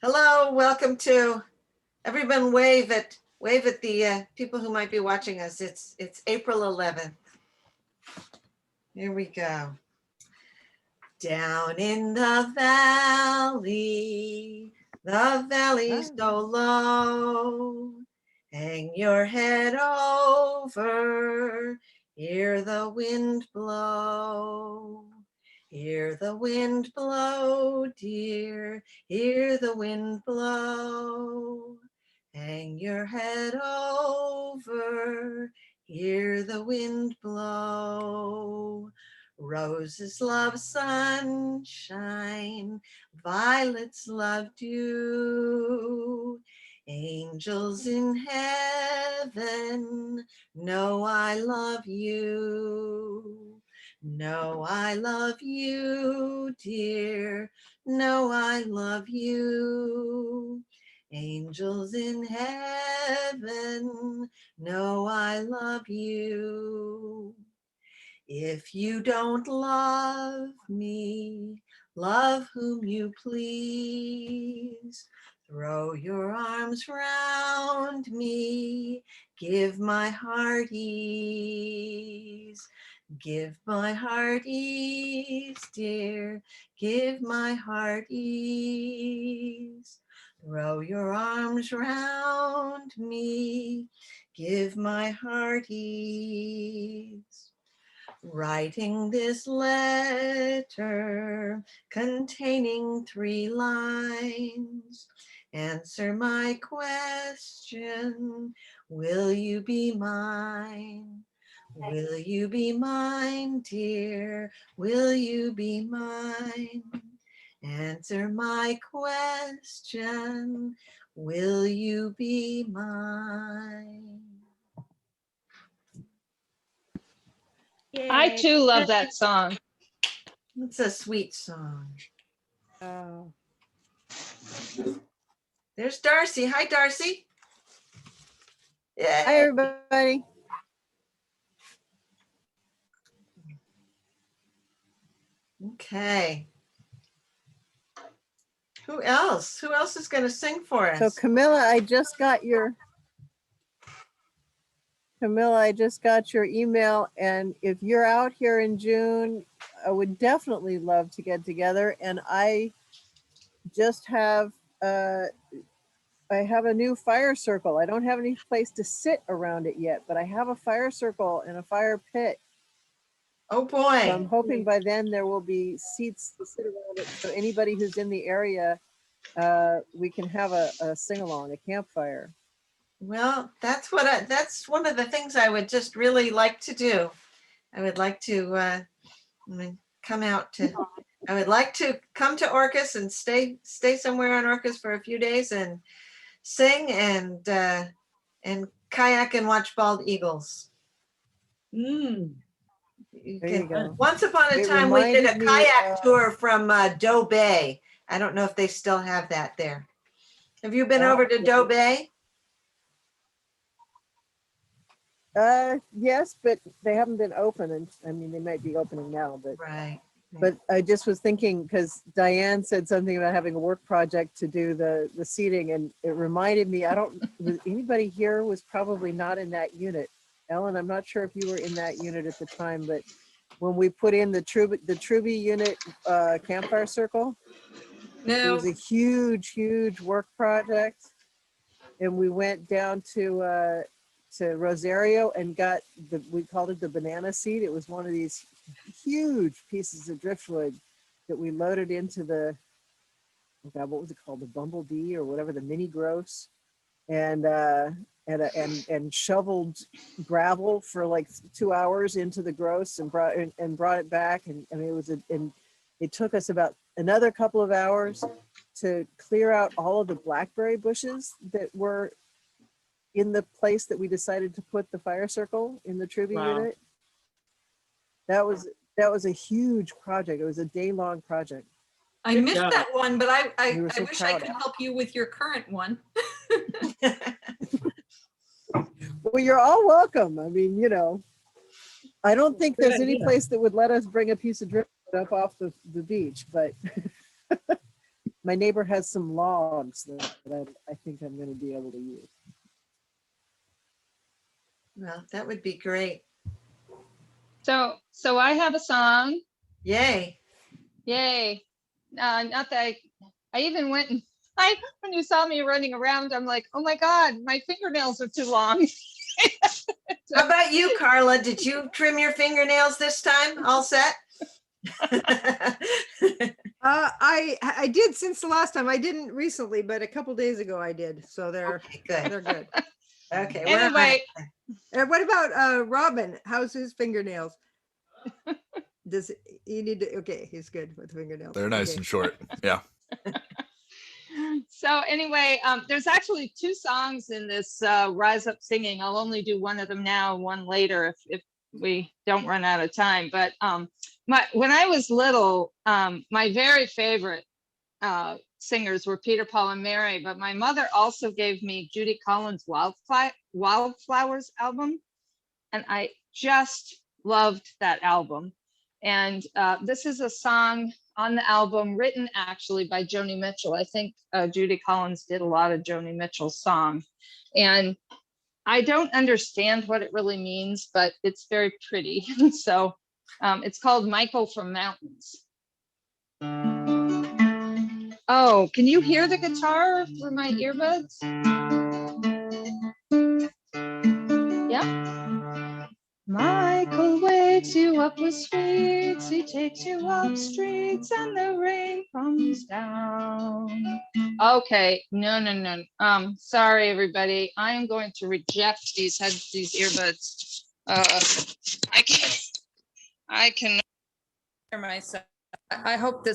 Hello, welcome to everyone. Wave at the people who might be watching us. It's April 11th. Here we go. Down in the valley's so low. Hang your head over, hear the wind blow. Hear the wind blow, dear, hear the wind blow. Hang your head over, hear the wind blow. Roses love sunshine, violets love dew. Angels in heaven know I love you. Know I love you, dear. Know I love you. Angels in heaven know I love you. If you don't love me, love whom you please. Throw your arms round me, give my heart ease. Give my heart ease, dear, give my heart ease. Throw your arms round me, give my heart ease. Writing this letter containing 3 lines. Answer my question, will you be mine? Will you be mine, dear? Will you be mine? Answer my question, will you be mine? Yay. I too love that song. It's a sweet song. Oh. There's Darcy. Hi, Darcy. Hi, Yeah. everybody. Okay. Who else? Who else is going to sing for us? So Camilla, I just got your email, and if you're out here in June, I would definitely love to get together. And I just have I have a new fire circle. I don't have any place to sit around it yet, but I have a fire circle and a fire pit. Oh boy. So I'm hoping by then there will be seats to sit around it. So anybody who's in the area, we can have a sing-along, a campfire. Well, that's one of the things I would just really like to do. I would like to come out to. I would like to come to Orcas and stay somewhere on Orcas for a few days and sing and kayak and watch bald eagles. There you go. Once upon a time, we did a kayak tour from Doe Bay. I don't know if they still have that there. Have you been over to Doe Bay? Yes, but they haven't been open, and I mean they might be opening now, but Right. But I just was thinking, because Diane said something about having a work project to do the seating, and it reminded me, anybody here was probably not in that unit. Ellen, I'm not sure if you were in that unit at the time, but when we put in the Truby unit campfire circle, it was a huge work project, and we went down to Rosario and got we called it the banana seat. It was one of these huge pieces of driftwood that we loaded into the, oh God, what was it called? The Bumblebee or whatever, the mini gross, and shoveled gravel for like 2 hours into the gross and brought it back. And I mean, it took us about another couple of hours to clear out all of the blackberry bushes that were in the place that we decided to put the fire circle in the Truby unit. That was a huge project. It was a day-long project. I missed that one, but I so wish I could help you with your current one. Well, you're all welcome. I mean, you know, I don't think there's any place that would let us bring a piece of driftwood up off the beach, but my neighbor has some logs that I think I'm going to be able to use. Well, that would be great. So I have a song. Yay. Yay. Not that I even went and when you saw me running around, I'm like, oh my God, my fingernails are too long. How about you, Carla? Did you trim your fingernails this time? All set? I did since the last time. I didn't recently, but a couple days ago I did. So they're Okay, good. they're good. Okay. we're on Anyway, it. And what about Robin? How's his fingernails? Does he need to? Okay, he's good with fingernails. They're nice Okay. and short. Yeah. so anyway, there's actually two songs in this Rise Up Singing. I'll only do one of them now, one later if we don't run out of time. But when I was little, my very favorite singers were Peter, Paul, and Mary. But my mother also gave me Judy Collins' Wildflowers album, and I just loved that album. And this is a song on the album written actually by Joni Mitchell. I think Judy Collins did a lot of Joni Mitchell's songs. And I don't understand what it really means, but it's very pretty. So it's called Michael from Mountains. Oh, can you hear the guitar through my earbuds? Yeah. Michael wakes you up with sweets, he takes you up streets and the rain comes down. Okay, no. Sorry everybody. I am going to reject these earbuds. I can hear myself. I hope the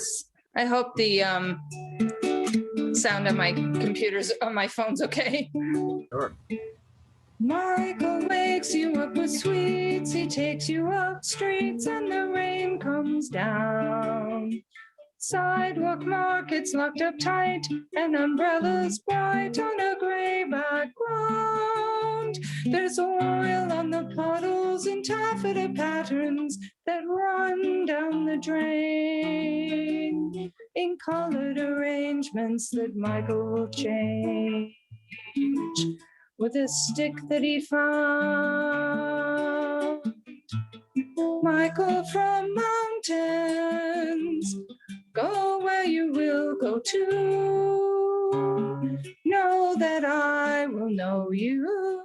sound of my computers on my phone's okay. Sure. Michael wakes you up with sweets, he takes you up streets and the rain comes down. Sidewalk markets locked up tight and umbrellas bright on a gray background. There's oil on the puddles and taffeta patterns that run down the drain in colored arrangements that Michael will change with a stick that he found. Michael from mountains, go where you will go to. Know that I will know you.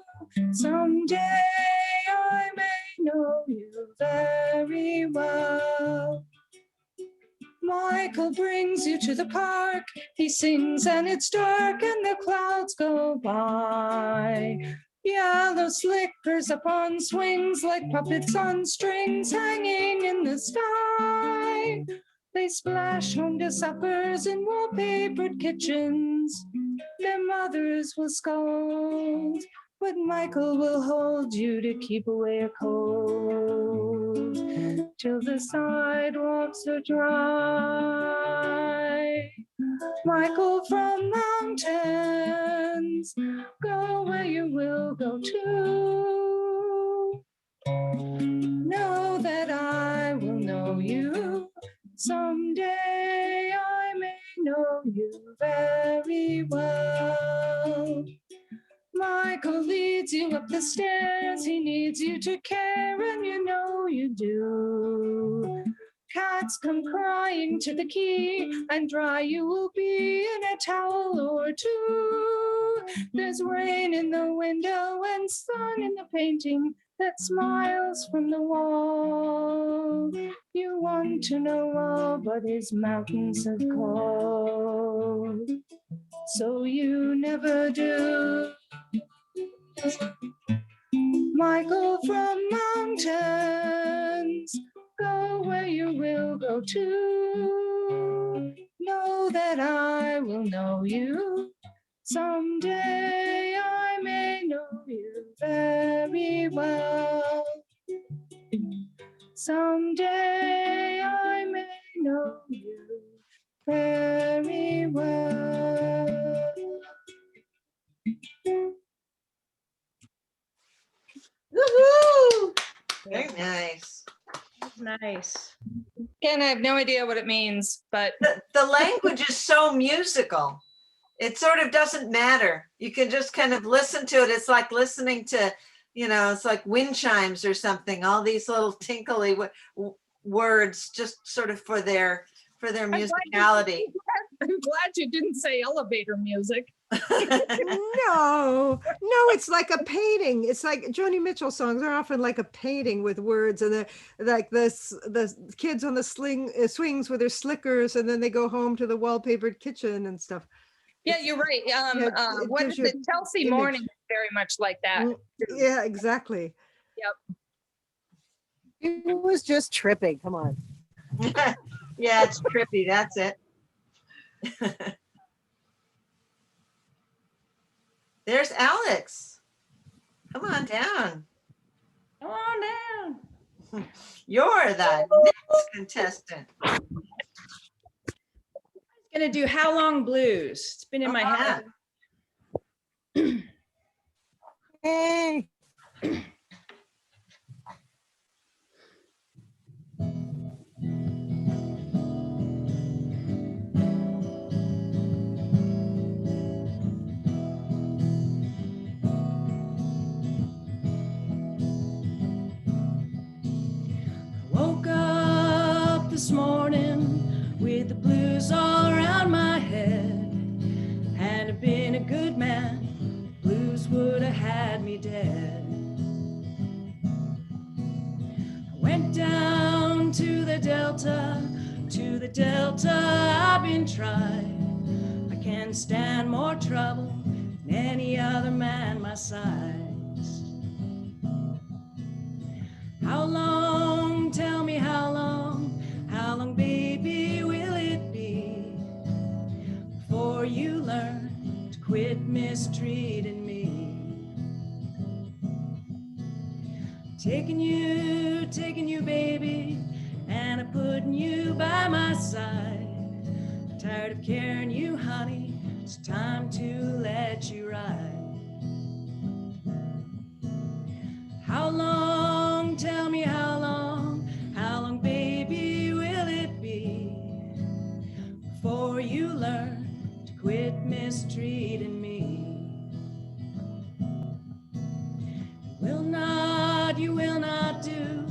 Someday I may know you very well. Michael brings you to the park. He sings and it's dark and the clouds go by. Yellow slippers up on swings like puppets on strings hanging in the sky. They splash home to suppers in wallpapered kitchens. Their mothers will scold, but Michael will hold you to keep away a cold till the sidewalks are dry. Michael from mountains, go where you will go to. Know that I will know you. Someday I may know you very well. Michael leads you up the stairs. He needs you to care, and you know you do. Cats come crying to the key, and dry you will be in a towel or two. There's rain in the window and sun in the painting that smiles from the wall. You want to know all, but his mountains have called, so you never do. Michael from mountains, go where you will go to. Know that I will know you. Someday I may know you very well. Someday I may know you very well. Woohoo! Very nice. Nice. Again, I have no idea what it means, but The language is so musical. It sort of doesn't matter. You can just kind of listen to it. It's like listening to, it's like wind chimes or something. All these little tinkly words, just sort of for their musicality. I'm glad you didn't say elevator music. No, it's like a painting. It's like Joni Mitchell songs are often like a painting with words, and like the kids on the swings with their slickers, and then they go home to the wallpapered kitchen and stuff. Yeah, you're right. it What gives is you it? Chelsea image. Morning is very much like that. Yeah, exactly. It was just tripping. Come on. Yeah, it's trippy. That's it. There's Alex. Come on down. Come on down. You're the next contestant. Gonna do How Long Blues. It's been in my head. Hey. Woke up this morning with the blues all around my head. Had I been a good man, blues would have had me dead. I went down to the Delta, I've been tried. I can't stand more trouble than any other man my size. How long, tell me how long, baby, will it be before you learn to quit mistreating me? Taking you, baby, and I'm putting you by my side. Tired of carrying you, honey, it's time to let you ride. How long, tell me how long, baby, will it be before you learn to quit mistreating me? You will not do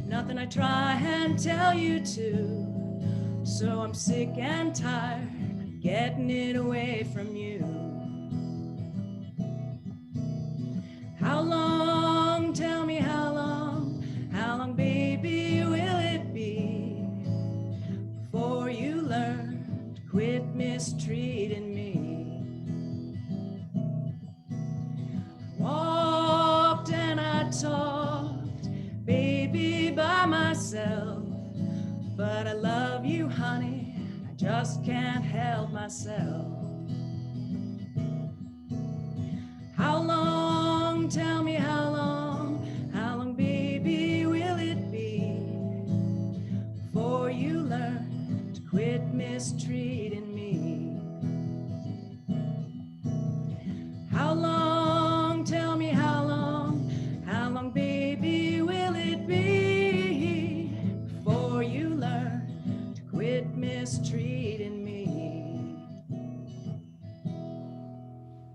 nothing I try and tell you to. So I'm sick and tired of getting it away from you. How long, tell me how long, baby, will it be before you learn to quit mistreating me? Walked and I talked, baby, by myself, but I love you, honey, I just can't help myself. How long, tell me how long, baby, will it be before you learn to quit mistreating me? How long, tell me how long, baby, will it be before you learn to quit mistreating me?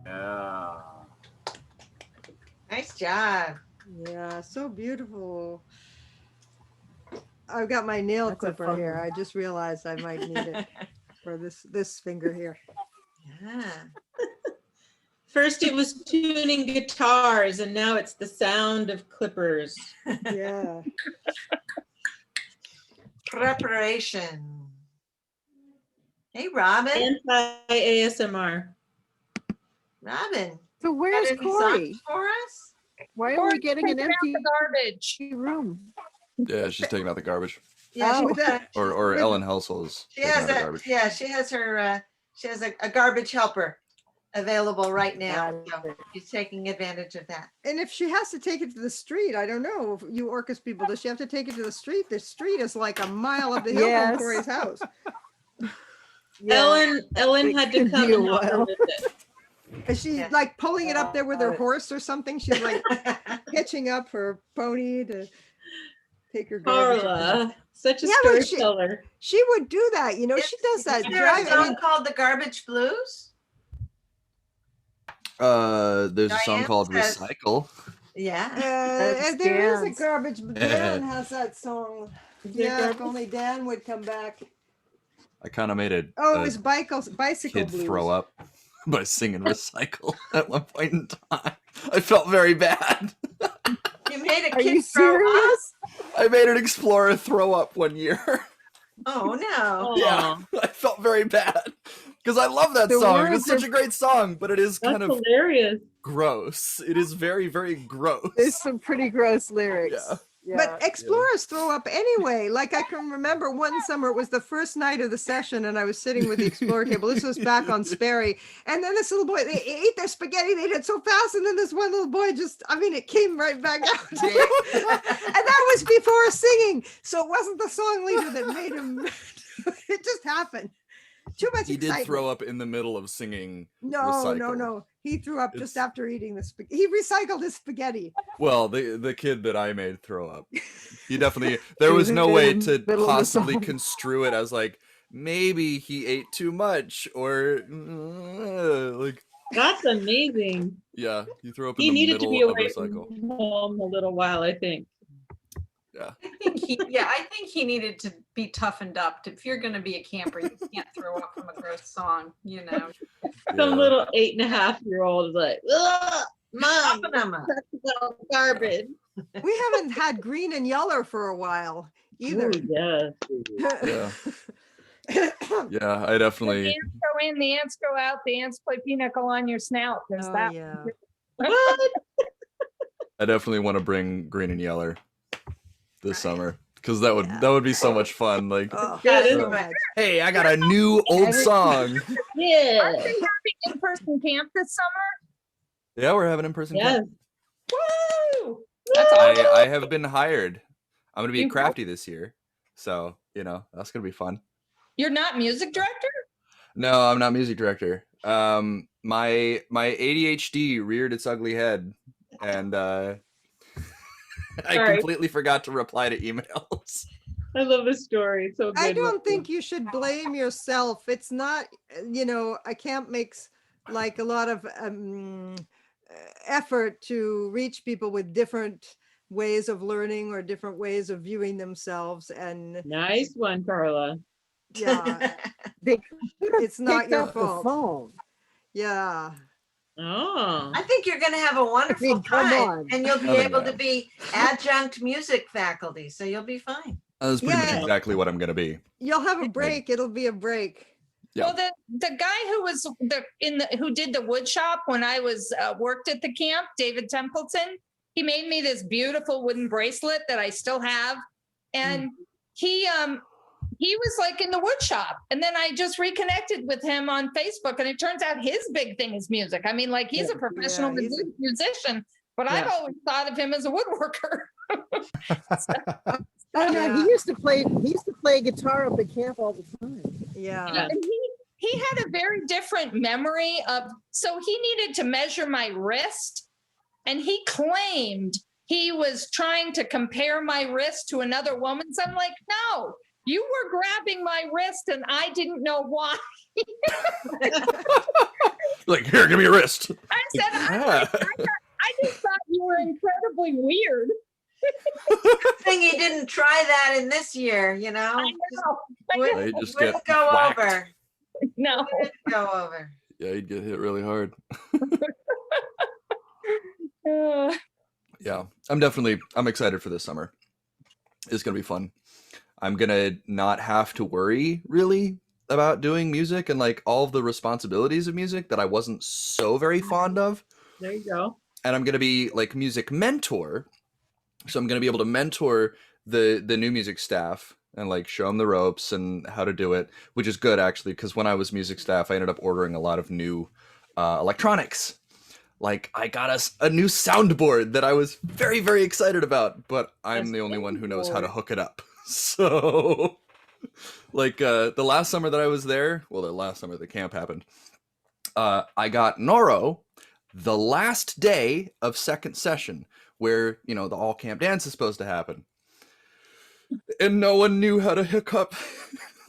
Yeah. Nice job. Yeah, so beautiful. I've got my nail That's a clipper fun here. one. I just realized I might need it for this finger here. Yeah. First it was tuning guitars and now it's the sound of clippers. Yeah. Preparation. Hey, Robin. Anti-ASMR. Robin. So got where's any Corey? songs for us? Why are we getting an Taking out empty the garbage. room? Yeah, she's taking out the garbage. Yeah, Oh. With that, Or With- Ellen Helsel is she taking has out the a garbage. yeah, she has her she has a garbage helper available right now. Got So it. she's taking advantage of that. and if she has to take it to the street, I don't know, if you Orcas people, does she have to take it to the street? The street is like a mile up the hill Yes. from Corey's house. Yeah. Ellen It had to could come be a and help her while. with it. Is she Yeah. like pulling it up there with her Got it. horse or something? She's like hitching up her pony to Take her garbage. Carla, such a Yeah, but storyteller. She would do that, you know, she does that. Is there a drive- I mean, song called The Garbage Blues? There's a song Diane called says- Recycle. Yeah. there is a Dan's. garbage, but Dan has that song. Is there Yeah, if garbage? only Dan would come back. I kind of made it. Oh, it was bicycle Kid blues. throw up by singing Recycle at one point in time. I felt very bad. You made a Are kid you throw up? serious? I made an explorer throw up one year. Oh no. Yeah, I felt very bad because I love that The song. words It's such a great song, but it is That's kind of hilarious. gross. It is very, very gross. There's some pretty gross lyrics. Yeah. But explorers throw up anyway. Like I can remember one summer, it was the first night of the session, and I was sitting with the explorer table. This was back on Sperry. And then this little boy, they ate their spaghetti, they did it so fast, and then this one little boy just, I mean, it came right back out. And that was before singing. So it wasn't the song leader that made him, it just happened. Too much He excitement. did throw up in the middle of singing. No, Recycle. no. He threw up just It's- after eating the spaghetti. He recycled his spaghetti. Well, the kid that I made throw up. He definitely. There was no way In to the middle of the possibly song. construe it as like maybe he ate too much or like That's amazing. yeah. He threw up in He the needed to middle be of away Recycle. from home a little while, I think. I think he needed to be toughened up. If you're going to be a camper, you can't throw up from a gross song, you know. Some Yeah. little 8.5-year-old is like, ugh, mom, Toughen 'em up. that's all garbage. We haven't had green and yellow for a while either. Ooh, yeah. Yeah. Yeah, I The definitely. ants go in, the ants go out, the ants play pinochle on your snout. There's Oh, that. yeah. What? I definitely want to bring green and yellow this summer because that Yeah. would be so much fun. Like, Oh, Yeah, it so is. much. hey, I got a new old song. Yeah. Aren't they having in-person camp this summer? Yeah, we're having in-person. Yes. camp. Woo! That's awesome. I have been hired. I'm gonna be You- a crafty this year, so that's gonna be fun. You're not music director? No, I'm not music director. My ADHD reared its ugly head, and I Sorry. completely forgot to reply to emails. I love this story. It's so good. I don't Rosie. think you should blame yourself. It's not, a camp makes like a lot of effort to reach people with different ways of learning or different ways of viewing themselves. And Nice one, Carla. yeah, They it's not picked your up the fault. phone. Yeah. Oh. I think you're going to have a wonderful come time, on. and you'll be Having able to that. be adjunct music faculty, so you'll be fine. That's pretty Yeah. much exactly what I'm gonna be. You'll have a break. It'll be a break. Yeah. Well, the guy who was who did the wood shop when I was worked at the camp, David Templeton, he made me this beautiful wooden bracelet that I still have, and he was like in the wood shop, and then I just reconnected with him on Facebook, and it turns out his big thing is music. I mean, like he's a professional Yeah, he's a- musician, but I've Yeah. always thought of him as a woodworker. Oh no, Yeah. he used to play guitar up at camp all the time. Yeah. Yeah. And he had a very different memory of, so he needed to measure my wrist, and he claimed he was trying to compare my wrist to another woman's. I'm like, no, you were grabbing my wrist and I didn't know why. Like, here, give me your wrist. I said, Yeah. I just thought you were incredibly weird. Good thing he didn't try that in this year, I know. Wouldn't, They just get wouldn't go whacked. over. No. Wouldn't go over. Yeah, he'd get hit really hard. Uh, Yeah, I'm excited for this summer. It's gonna be fun. I'm gonna not have to worry really about doing music and like all of the responsibilities of music that I wasn't so very fond of. There you go. And I'm gonna be like music mentor. So I'm gonna be able to mentor the new music staff and like show them the ropes and how to do it, which is good actually, because when I was music staff, I ended up ordering a lot of new electronics. Like I got us a new soundboard that I was very, very excited about, but I'm A the only one who knows how to soundboard. hook it up. So like the last summer that I was there, well, the last summer the camp happened, I got Noro the last day of second session where, the all camp dance is supposed to happen. and no one knew how to hook up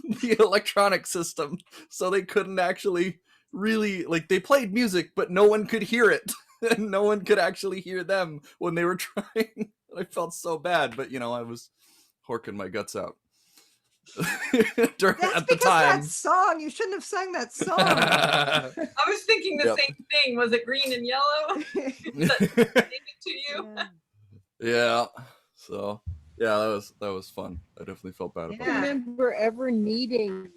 the electronic system, so they couldn't actually really, like, they played music, but no one could hear it, and no one could actually hear them when they were trying. I felt so bad, but you know, I was horking my guts out. That's At the because time. that song, you shouldn't have sung that song. I was thinking the Yep. same thing. Was it green and yellow? Gave it to you. Yeah. So yeah, that was fun. I definitely felt bad about I it. Yeah. remember ever needing.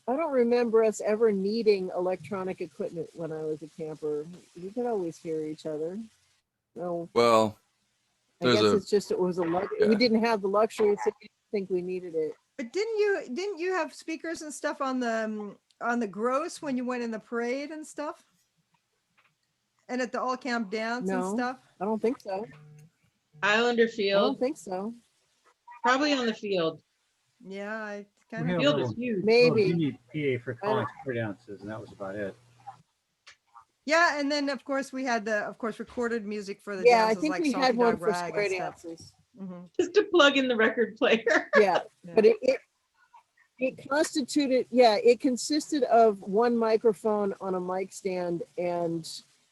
I don't remember us ever needing electronic equipment when I was a camper. We could always hear each other. No, Well, I there's guess a it's just it was a yeah. we didn't have the luxury, so we didn't think we needed it. But didn't you have speakers and stuff on the gross when you went in the parade and stuff? And at the all camp dance and No. stuff? I don't think so. Islander I don't Field, think so. probably on the field. Yeah, I We kind had of a Field little, is huge. Maybe. little mini PA for college choir dances, and that was about it. Yeah, and then of course we had the recorded music for the Yeah, I dances think like we Salty had one Dog for Rag square and stuff. dances. Mhm. Just to plug in the record player. Yeah, but it consisted of one microphone on a mic stand and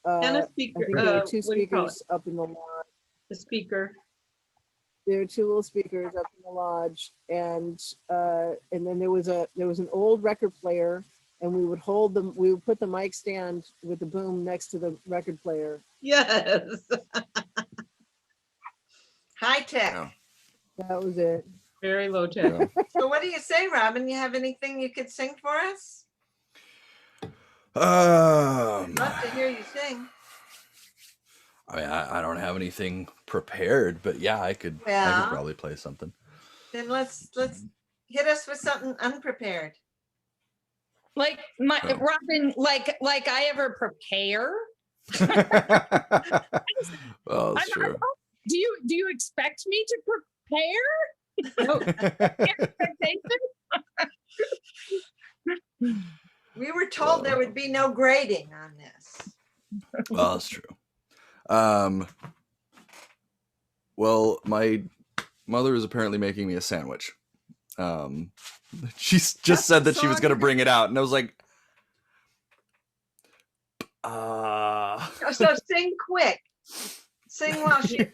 And a I speaker. think there were two what do you call it? speakers up in the lodge. The speaker. There were two little speakers up in the lodge, and then there was an old record player, and we would put the mic stand with the boom next to the record player. Yes. High tech. Yeah. That was it. Very low tech. Yeah. So what do you say, Robin? You have anything you could sing for us? Um, Love to hear you sing. I mean, I don't have anything prepared, but yeah, I could Well. probably play something. Then let's hit us with something unprepared. Like Oh. Robin, like I ever prepare? Well, that's true. Do you expect me to prepare? We were told there would be no grading on this. Well, that's true. Well, my mother is apparently making me a sandwich. She's just That's said the that she was song gonna you're bring it out, and I was like, So sing quick. Sing while she's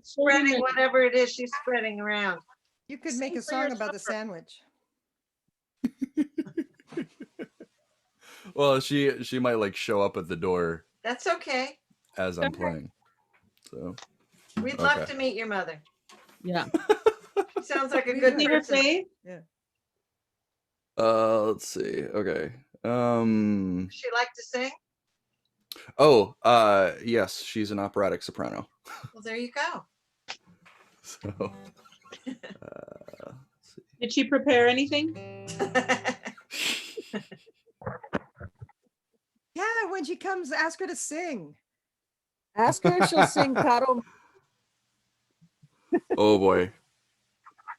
spreading whatever it is she's spreading around. You could Sing make a for your song about the supper. sandwich. well, she might like show up at the door That's okay. as I'm playing. So We'd love Okay. to meet your mother. Yeah. She sounds like a good See her person. face? let's see. Okay. She like to sing? Oh, yes, she's an operatic soprano. Well, there you go. So Did she prepare anything? Yeah, when she comes, ask her to sing. Ask her if she'll sing Caro. oh boy.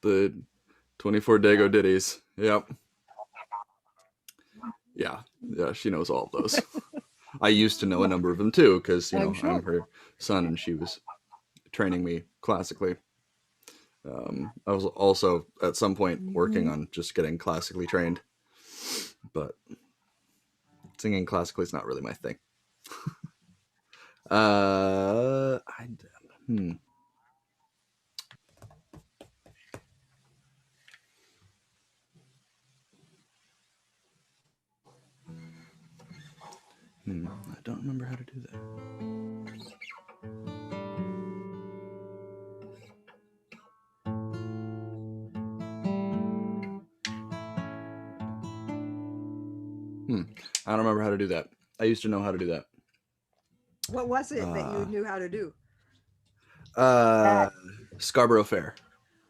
The 24 Dago ditties. Yep. Yeah, she knows all of those. I used to know a number of them too, because I'm I'm sure. her son and she was training me classically. I was also at some point working on just getting classically trained, but singing classically is not really my thing. I don't remember how to do that. I don't remember how to do that. I used to know how to do that. What was it that you knew how to do? Scarborough Fair.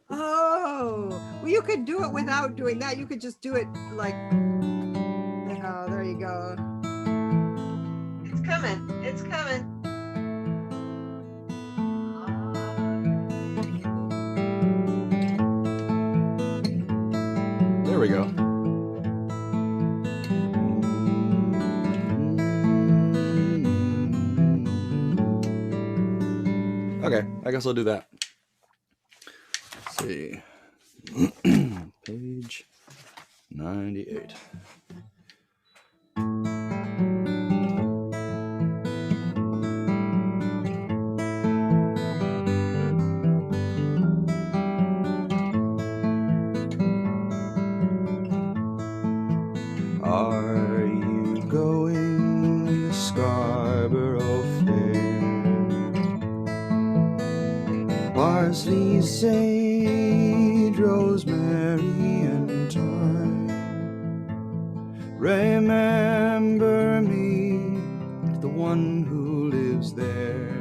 Oh, well, you could do it without doing that. You could just do it like, oh, there you go. It's coming. It's coming. There we go. Okay, I guess I'll do that. see. Page 98. Are you going to Scarborough Fair? Parsley, sage, rosemary, and thyme. Remember me, the one who lives there.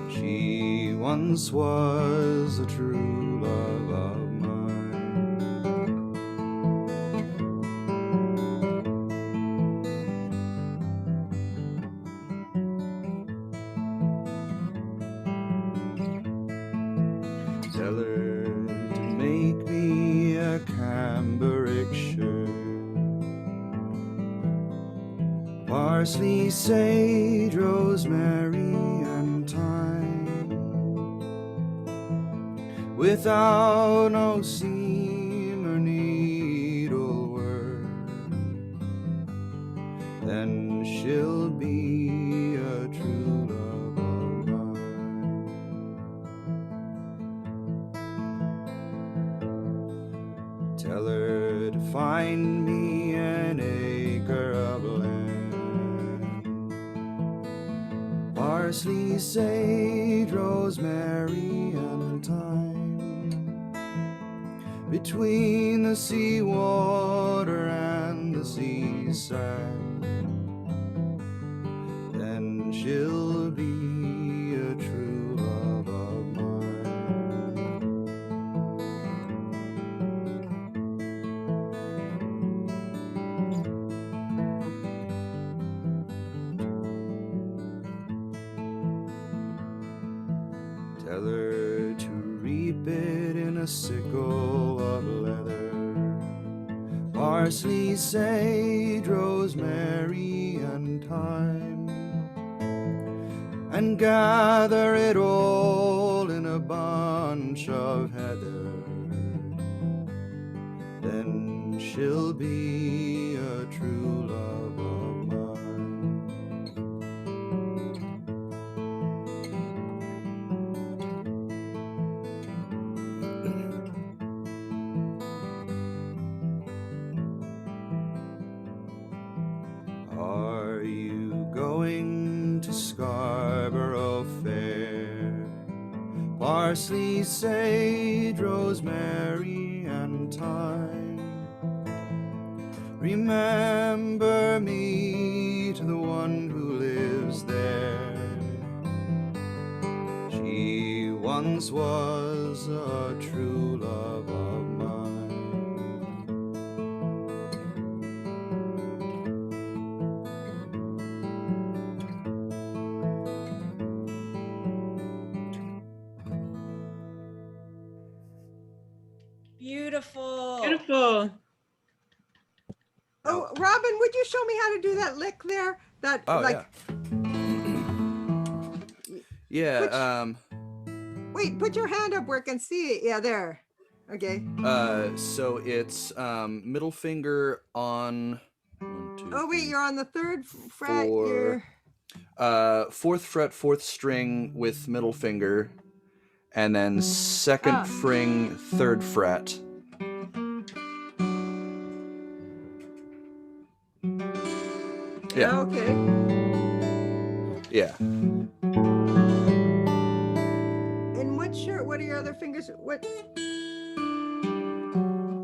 She once was a true love of mine. Tell her to make me a cambric shirt. Parsley, sage, rosemary, and thyme. Without no seam or needlework, then she'll be a true love of mine. Tell her to find me an acre of land. Parsley, sage, rosemary, and thyme. Between the seawater and the sea sand, then she'll be a true love of mine. Tell her to reap it in a sickle of leather. Parsley, sage, rosemary, and thyme. And gather it all in a bunch of heather. Then she'll be a true love of mine. Are you going to Scarborough Fair? Parsley, sage, rosemary, and thyme. Remember me to the one who lives there. She once was a true love of mine. Beautiful. Beautiful. Oh, Robin, would you show me how to do that lick there? That Oh, like, yeah. Which- Yeah, wait, put your hand up where I can see it. Yeah, there. Okay. so it's middle finger on 1, 2, Oh, wait, 3, you're on the third fret. 4. You're, 4th fret, 4th string with middle finger, and then 2nd string, 3rd fret. Yeah, okay. yeah. And what are your other fingers? What?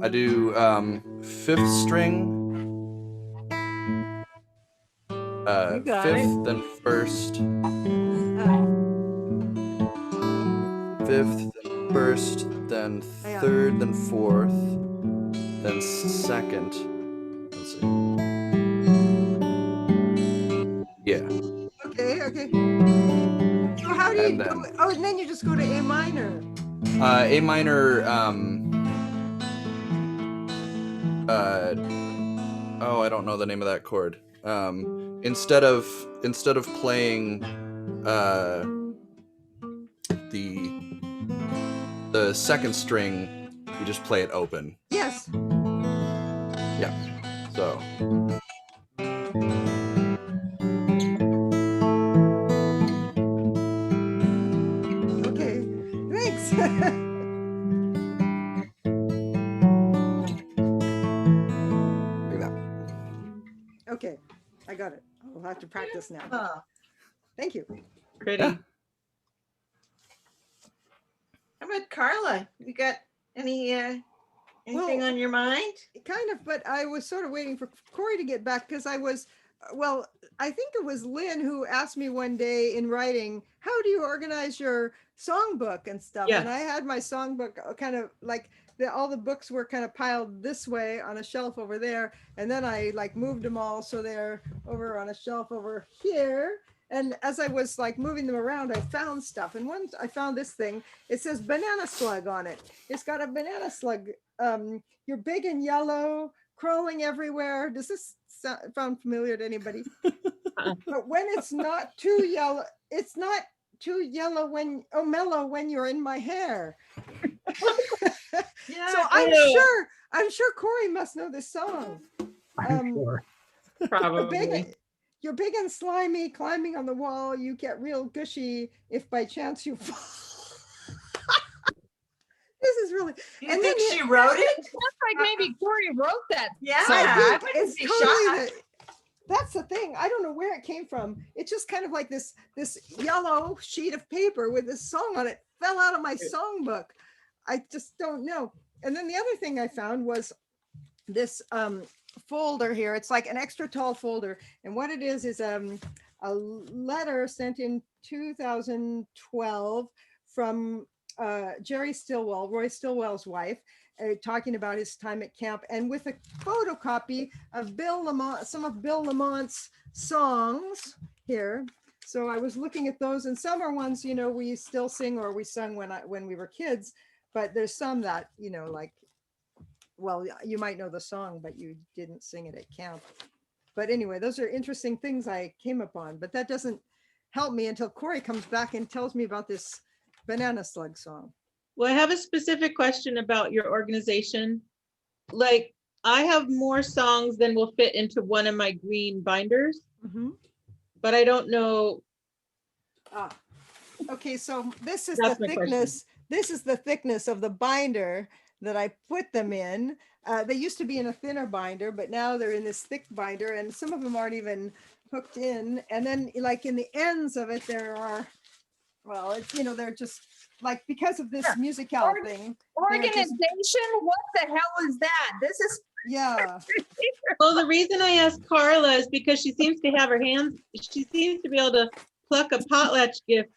I do 5th string, You got 5th, then 1st, 5th, then 1st, then 3rd, then 4th, then 2nd. Let's see. Yeah. Okay, okay. So how do you And go? then- Oh, and then you just go to A minor. A minor, oh, I don't know the name of that chord. Instead of playing, the the second string, you just play it open. Yes. Yeah. So. Okay. Thanks. Like that. Okay. I got it. I'll have to practice now. Oh, Thank you. Pretty. Yeah. how about Carla? You got anything Well, on your mind? Kind of, but I was sort of waiting for Corey to get back because I was, well, I think it was Lynn who asked me one day in writing, how do you organize your songbook and stuff? Yeah. And I had my songbook kind of like all the books were kind of piled this way on a shelf over there. And then I like moved them all so they're over on a shelf over here. And as I was like moving them around, I found stuff. And once I found this thing, it says banana slug on it. It's got a banana slug. You're big and yellow, crawling everywhere. Does this sound familiar to anybody? But when it's not too yellow, it's not too yellow mellow when you're in my hair. Yeah. So I'm sure Corey must know this song. I'm sure. Probably. You're big and slimy, climbing on the wall. You get real gushy if by chance you fall. This is really. Do you think she wrote it? Sounds like maybe Corey wrote that. Yeah, I I think wouldn't it's be totally shocked. that's the thing. I don't know where it came from. It's just kind of like this yellow sheet of paper with this song on it fell out of my songbook. I just don't know. And then the other thing I found was this folder here. It's like an extra tall folder. And what it is a letter sent in 2012 from Jerry Stillwell, Roy Stillwell's wife, talking about his time at camp, and with a photocopy of Bill Lamont, some of Bill Lamont's songs here. So I was looking at those, and some are ones, you know, we still sing or we sung when we were kids, but there's some that, you know, like, well, you might know the song, but you didn't sing it at camp. But anyway, those are interesting things I came upon, but that doesn't help me until Corey comes back and tells me about this banana slug song. Well, I have a specific question about your organization. Like, I have more songs than will fit into one of my green binders, but I don't know. Okay, so this is That's the my thickness. This is the thickness of the binder that I put them in. They used to be in a thinner binder, but now they're in this thick binder, and some of them aren't even hooked in. And then like in the ends of it, there are, well, it's, you know, they're just like, because of this Musicale thing. Organization? What the hell is that? This is Yeah. Well, the reason I asked Carla is because she seems to have her hands, she seems to be able to pluck a potlatch gift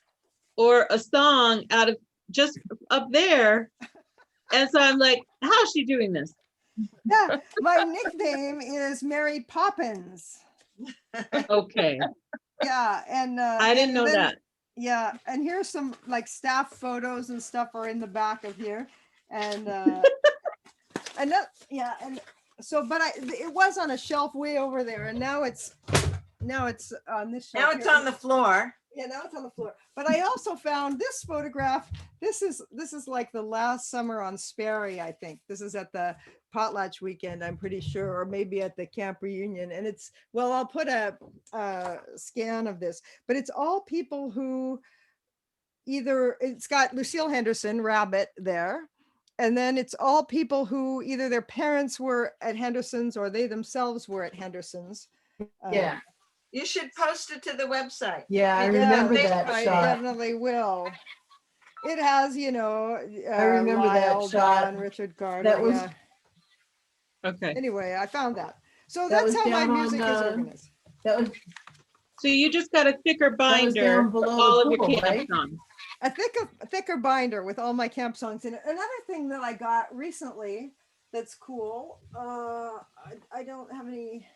or a song out of just up there. And so I'm like, how's she doing this? Yeah, my nickname is Mary Poppins. Okay. Yeah, and I didn't know that. Yeah, and here's some like staff photos and stuff are in the back of here, and and that, yeah, and so, but it was on a shelf way over there, and now it's on this shelf. Now it's here. on the floor. Yeah, now it's on the floor. But I also found this photograph. This is like the last summer on Sperry, I think. This is at the potlatch weekend, I'm pretty sure, or maybe at the camp reunion. And it's, well, I'll put a scan of this, but it's all people who either, it's got Lucille Henderson, Rabbit there. And then it's all people who either their parents were at Henderson's or they themselves were at Henderson's. Yeah. You should post it to the website. Yeah, I Yeah, remember they- that I shot. definitely will. It has, you know, I remember that Lyle, shot. Don, Richard Gardner. That was- yeah. Okay. Anyway, I found that. So That that's was how my down on, music is organized. That was So you just got a thicker was binder down for below all the of your pool, camp right? songs. A thicker binder with all my camp songs in it. Another thing that I got recently that's cool. I don't have any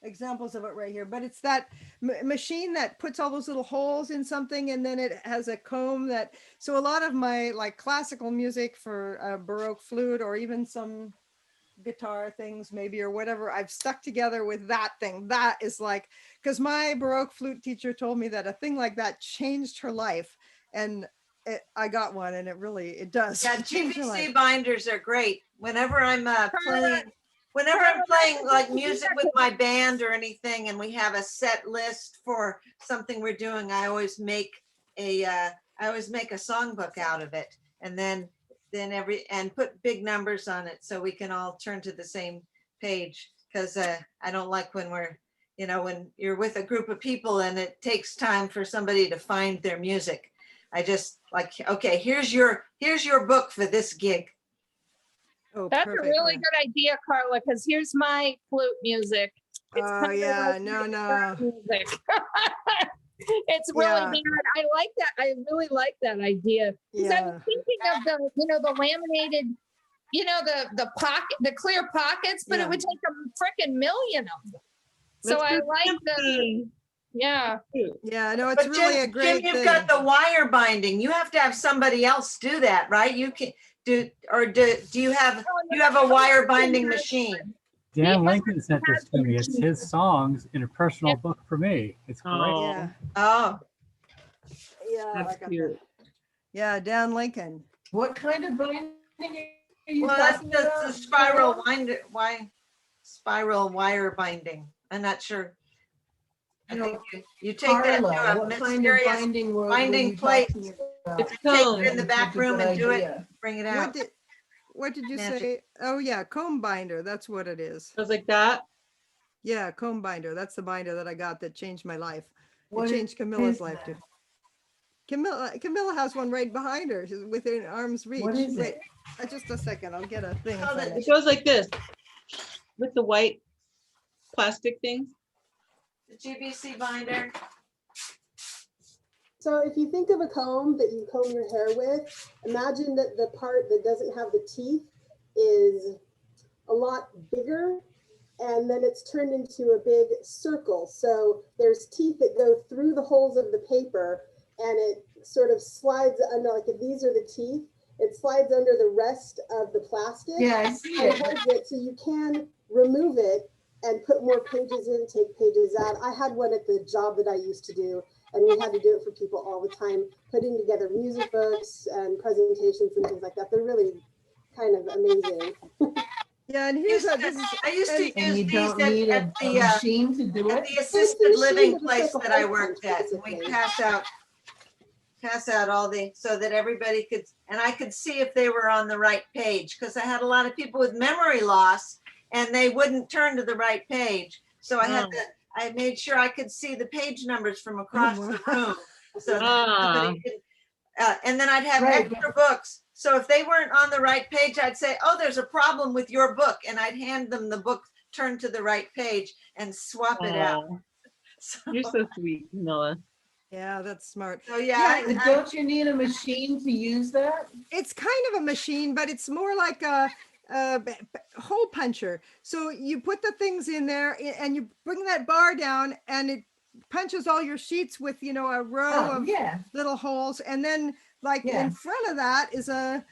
examples of it right here, but it's that machine that puts all those little holes in something, and then it has a comb that, so a lot of my like classical music for Baroque flute or even some guitar things maybe or whatever, I've stuck together with that thing. That is like, because my Baroque flute teacher told me that a thing like that changed her life, and I got one and it does. Yeah, change your GBC life. binders are great. Whenever I'm playing like music with my band or anything, and we have a set list for something we're doing, I always make a songbook out of it, and then and put big numbers on it so we can all turn to the same page. Because I don't like when when you're with a group of people and it takes time for somebody to find their music. I just like, okay, here's your book for this gig. Oh, That's perfect. a really yeah. good idea, Carla, because here's my flute music. It's Oh, kinda yeah, like no, my no. flute music. It's really Yeah. bad. I like that. I really like that idea. Because I was Yeah. thinking of the laminated, the clear pockets, but Yeah. it would take a freaking million of them. So Let's I do like camping. yeah. Yeah, no, it's But really a Jim, great you've thing. got the wire binding. You have to have somebody else do that, right? You can do you have a wire binding machine? Dan Lincoln sent this to me. It's his songs in a personal book for me. It's great. Oh, Yeah. Oh, Yeah, I that's got cute. that. Yeah, Dan Lincoln. What kind of binding are you well, that's talking the about? spiral spiral wire binding. I'm not sure. I think you take that Carla, to a what kind of mysterious binding were binding you plate. talking about? It's Take cone. it in the back Such a room good and do it. idea. Bring it What out. did you Magic. say? Oh yeah, comb binder. That's what it is. I was like that. Yeah, comb binder. That's the binder that I got that changed my life. What It changed Camilla's is life that? too. Camilla has one right behind her. She's within arm's reach. What is Wait, it? just a second. I'll get a thing. Called from it- it. It goes like this with the white plastic things. The GBC binder. So if you think of a comb that you comb your hair with, imagine that the part that doesn't have the teeth is a lot bigger, and then it's turned into a big circle. So there's teeth that go through the holes of the paper, and it sort of slides under, like if these are the teeth, it slides under the rest of the plastic. Yeah, I see And it. holds it, so you can remove it and put more pages in, take pages out. I had one at the job that I used to do, and we had to do it for people all the time, putting together music books and presentations and things like that. They're really kind of amazing. Yeah, and here's a, this is, I used to And use you these don't need a at the machine to do at it? the assisted living machine, but place it's like a that I hole worked punch, at. We basically. pass out all the, so that everybody could, and I could see if they were on the right page, because I had a lot of people with memory loss and they wouldn't turn to the right page. So I made sure I could see the page numbers from across the room. So that somebody could, and then I'd have Right. extra books. So if they weren't on the right page, I'd say, oh, there's a problem with your book. And I'd hand them the book, turn to the right page and swap it out. Aw, So, you're so sweet, Camilla. yeah, that's smart. so yeah, But don't you need a machine to use that? It's kind of a machine, but it's more like a hole puncher. So you put the things in there and you bring that bar down and it punches all your sheets with, a row Oh, of yeah. little holes. And then like Yeah. in front of that is a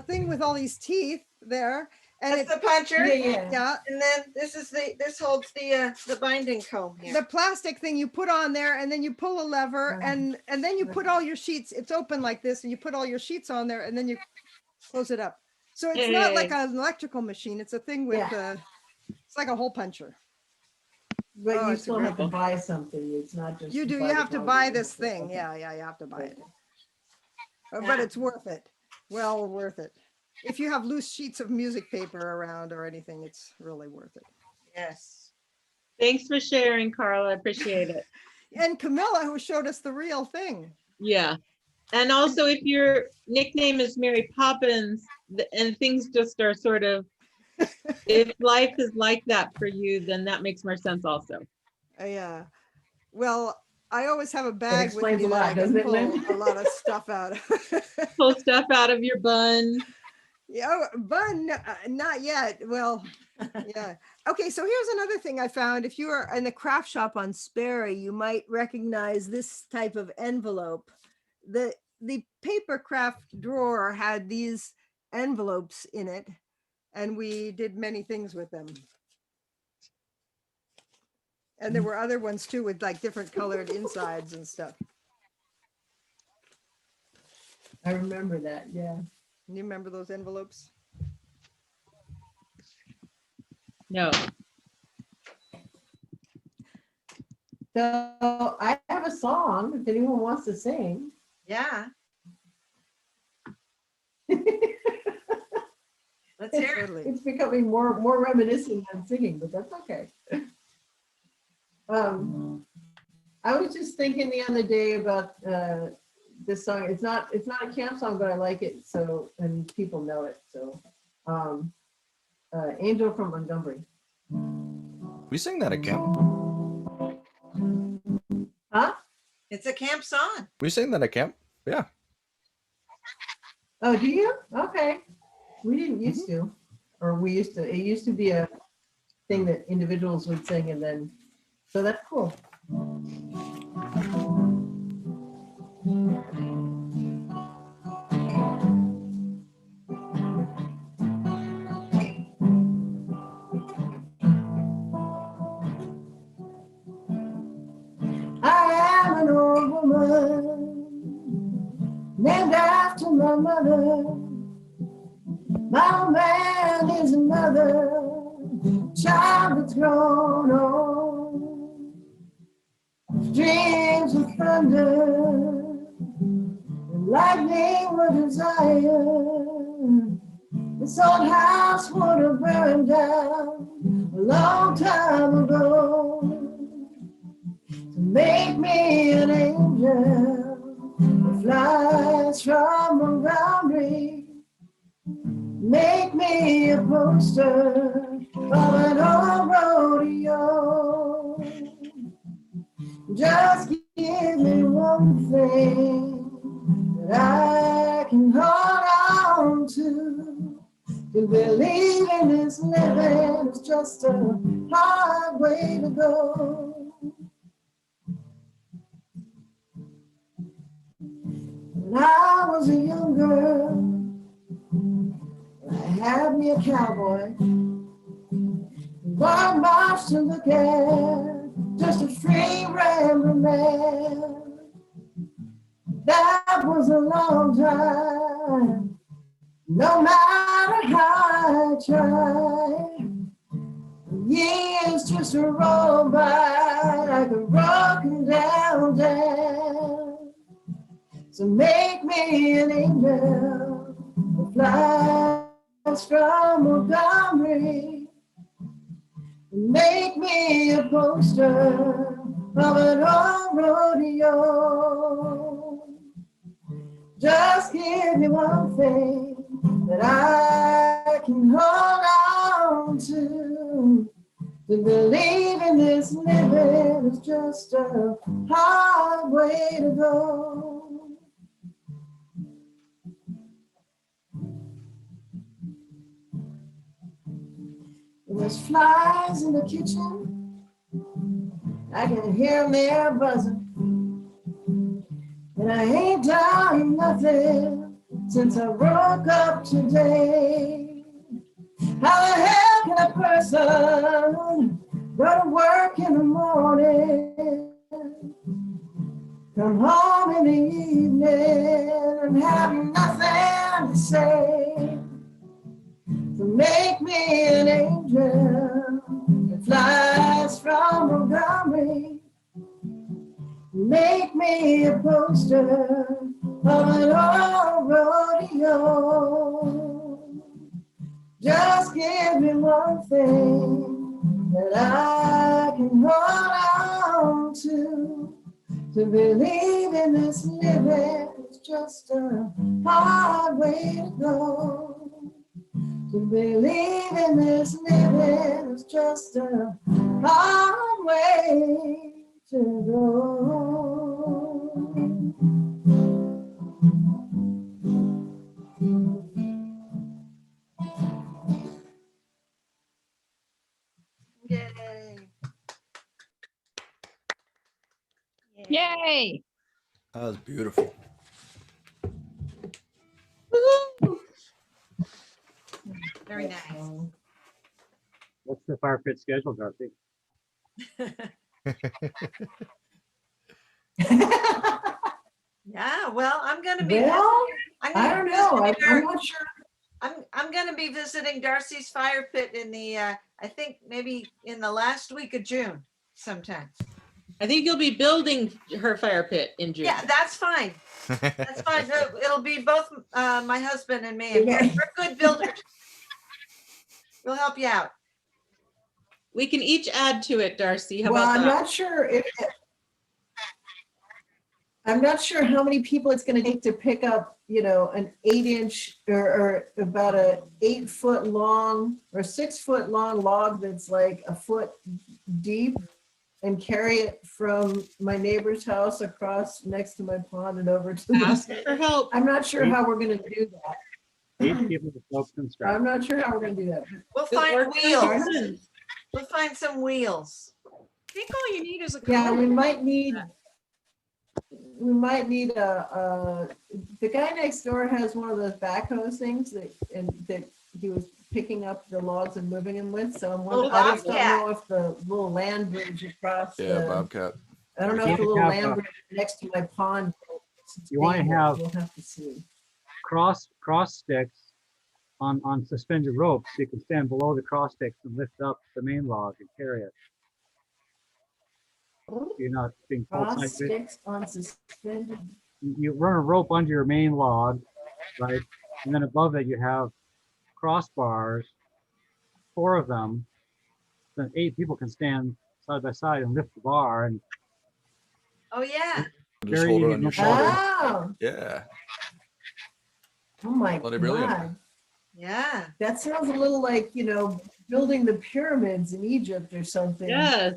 thing with all these teeth there. And that's the puncher. yeah, And then this holds the binding comb here. the plastic thing you put on there and then you pull a lever and then you put all your sheets, it's open like this and you put all your sheets on there and then you close it up. So it's not like an electrical machine. It's a thing with it's like a hole puncher. But Oh, you it's still great. have to buy something. It's not just. You do, you have to buy this thing. Yeah, you have to buy it. But it's worth it. Well worth it. If you have loose sheets of music paper around or anything, it's really worth it. Yes. Thanks for sharing, Carla. I appreciate it. And Camilla, who showed us the real thing. Yeah. And also, if your nickname is Mary Poppins and things just are sort of, if life is like that for you, then that makes more sense also. Yeah. Well, I always have a bag with explains me a that lot, I can doesn't it, pull Lynn? a lot of stuff out of. Pull stuff out of your bun. Yeah, bun, not yet. Well, yeah. Okay, so here's another thing I found. If you are in the craft shop on Sperry, you might recognize this type of envelope. The paper craft drawer had these envelopes in it, and we did many things with them. And there were other ones too with like different colored insides and stuff. I remember that, yeah. You remember those envelopes? No. So I have a song if anyone wants to sing. Yeah, let's It's, hear it. Totally. it's becoming more reminiscent than singing, but that's okay. I was just thinking the other day about this song. It's not a camp song, but I like it, so, and people know it. So Angel from Montgomery. We sing that at camp. Huh? It's a camp song. We sing that at camp. Yeah. Oh, do you? Okay. We didn't used to, or we used to, it used to be a thing that individuals would sing, and then, so that's cool. I am an old woman named after my mother. My man is another child that's grown old. Dreams of thunder and lightning were desired. This old house would have burned down a long time ago. To make me an angel that flies from Montgomery. Make me a poster of an old rodeo. Just give me one thing that I can hold on to. To believe in this living is just a hard way to go. When I was a young girl, I had me a cowboy. One march to look at, just a free rambling man. That was a long time, no matter how I tried. Years just roll by like a broken down dam. So make me an angel that flies from Montgomery. Make me a poster of an old rodeo. Just give me one thing that I can hold on to. To believe in this living is just a hard way to go. There's flies in the kitchen. I can hear them there buzzing. And I ain't done nothing since I woke up today. How the hell can a person go to work in the morning, come home in the evening, and have nothing to say? To make me an angel that flies from Montgomery. Make me a poster of an old rodeo. Just give me one thing that I can hold on to. To believe in this living is just a hard way to go. To believe in this living is just a hard way to go. Yay. Yay. That was beautiful. Very nice. What's the fire pit schedule, Dorothy? Yeah, well, I'm gonna be Well, I don't know. I'm not sure. I'm going to be visiting Darcy's Fire Pit in the, I think maybe in the last week of June sometime. I think you'll be building her fire pit in June. Yeah, that's fine. That's fine. It'll be both my husband and me. And we're good builders. We'll help you out. We can each add to it, Darcy. How Well, about I'm that? not sure if, I'm not sure how many people it's gonna take to pick up, you know, an 8-inch or about a 8-foot long or 6-foot long log that's like a foot deep and carry it from my neighbor's house across next to my pond and over to Ask the. for help. I'm not sure how we're gonna do that. 8 people to self-construct. I'm not sure how we're gonna do that. We'll Good find work, wheels. Darcy. We'll find some wheels. I think all you need is a Yeah, car. we might need the guy next door has one of those backhoe things that he was picking up the logs and moving them with. So I'm wondering, I just don't know if the little land bridge across Yeah, the, Bobcat. I don't know if the little land bridge next to my pond. You want to have We'll have to see. cross sticks on suspended ropes, so you can stand below the cross sticks and lift up the main log and carry it. You're not being pulled Cross sideways. sticks on suspended. You run a rope under your main log, right? And then above it, you have crossbars, 4 of them. Then 8 people can stand side by side and lift the bar and Oh, yeah. Just Very hold it easy on your to shoulder. Oh, Yeah. oh my Bloody brilliant. God. Yeah. That sounds a little like, you know, building the pyramids in Egypt or something. Yes.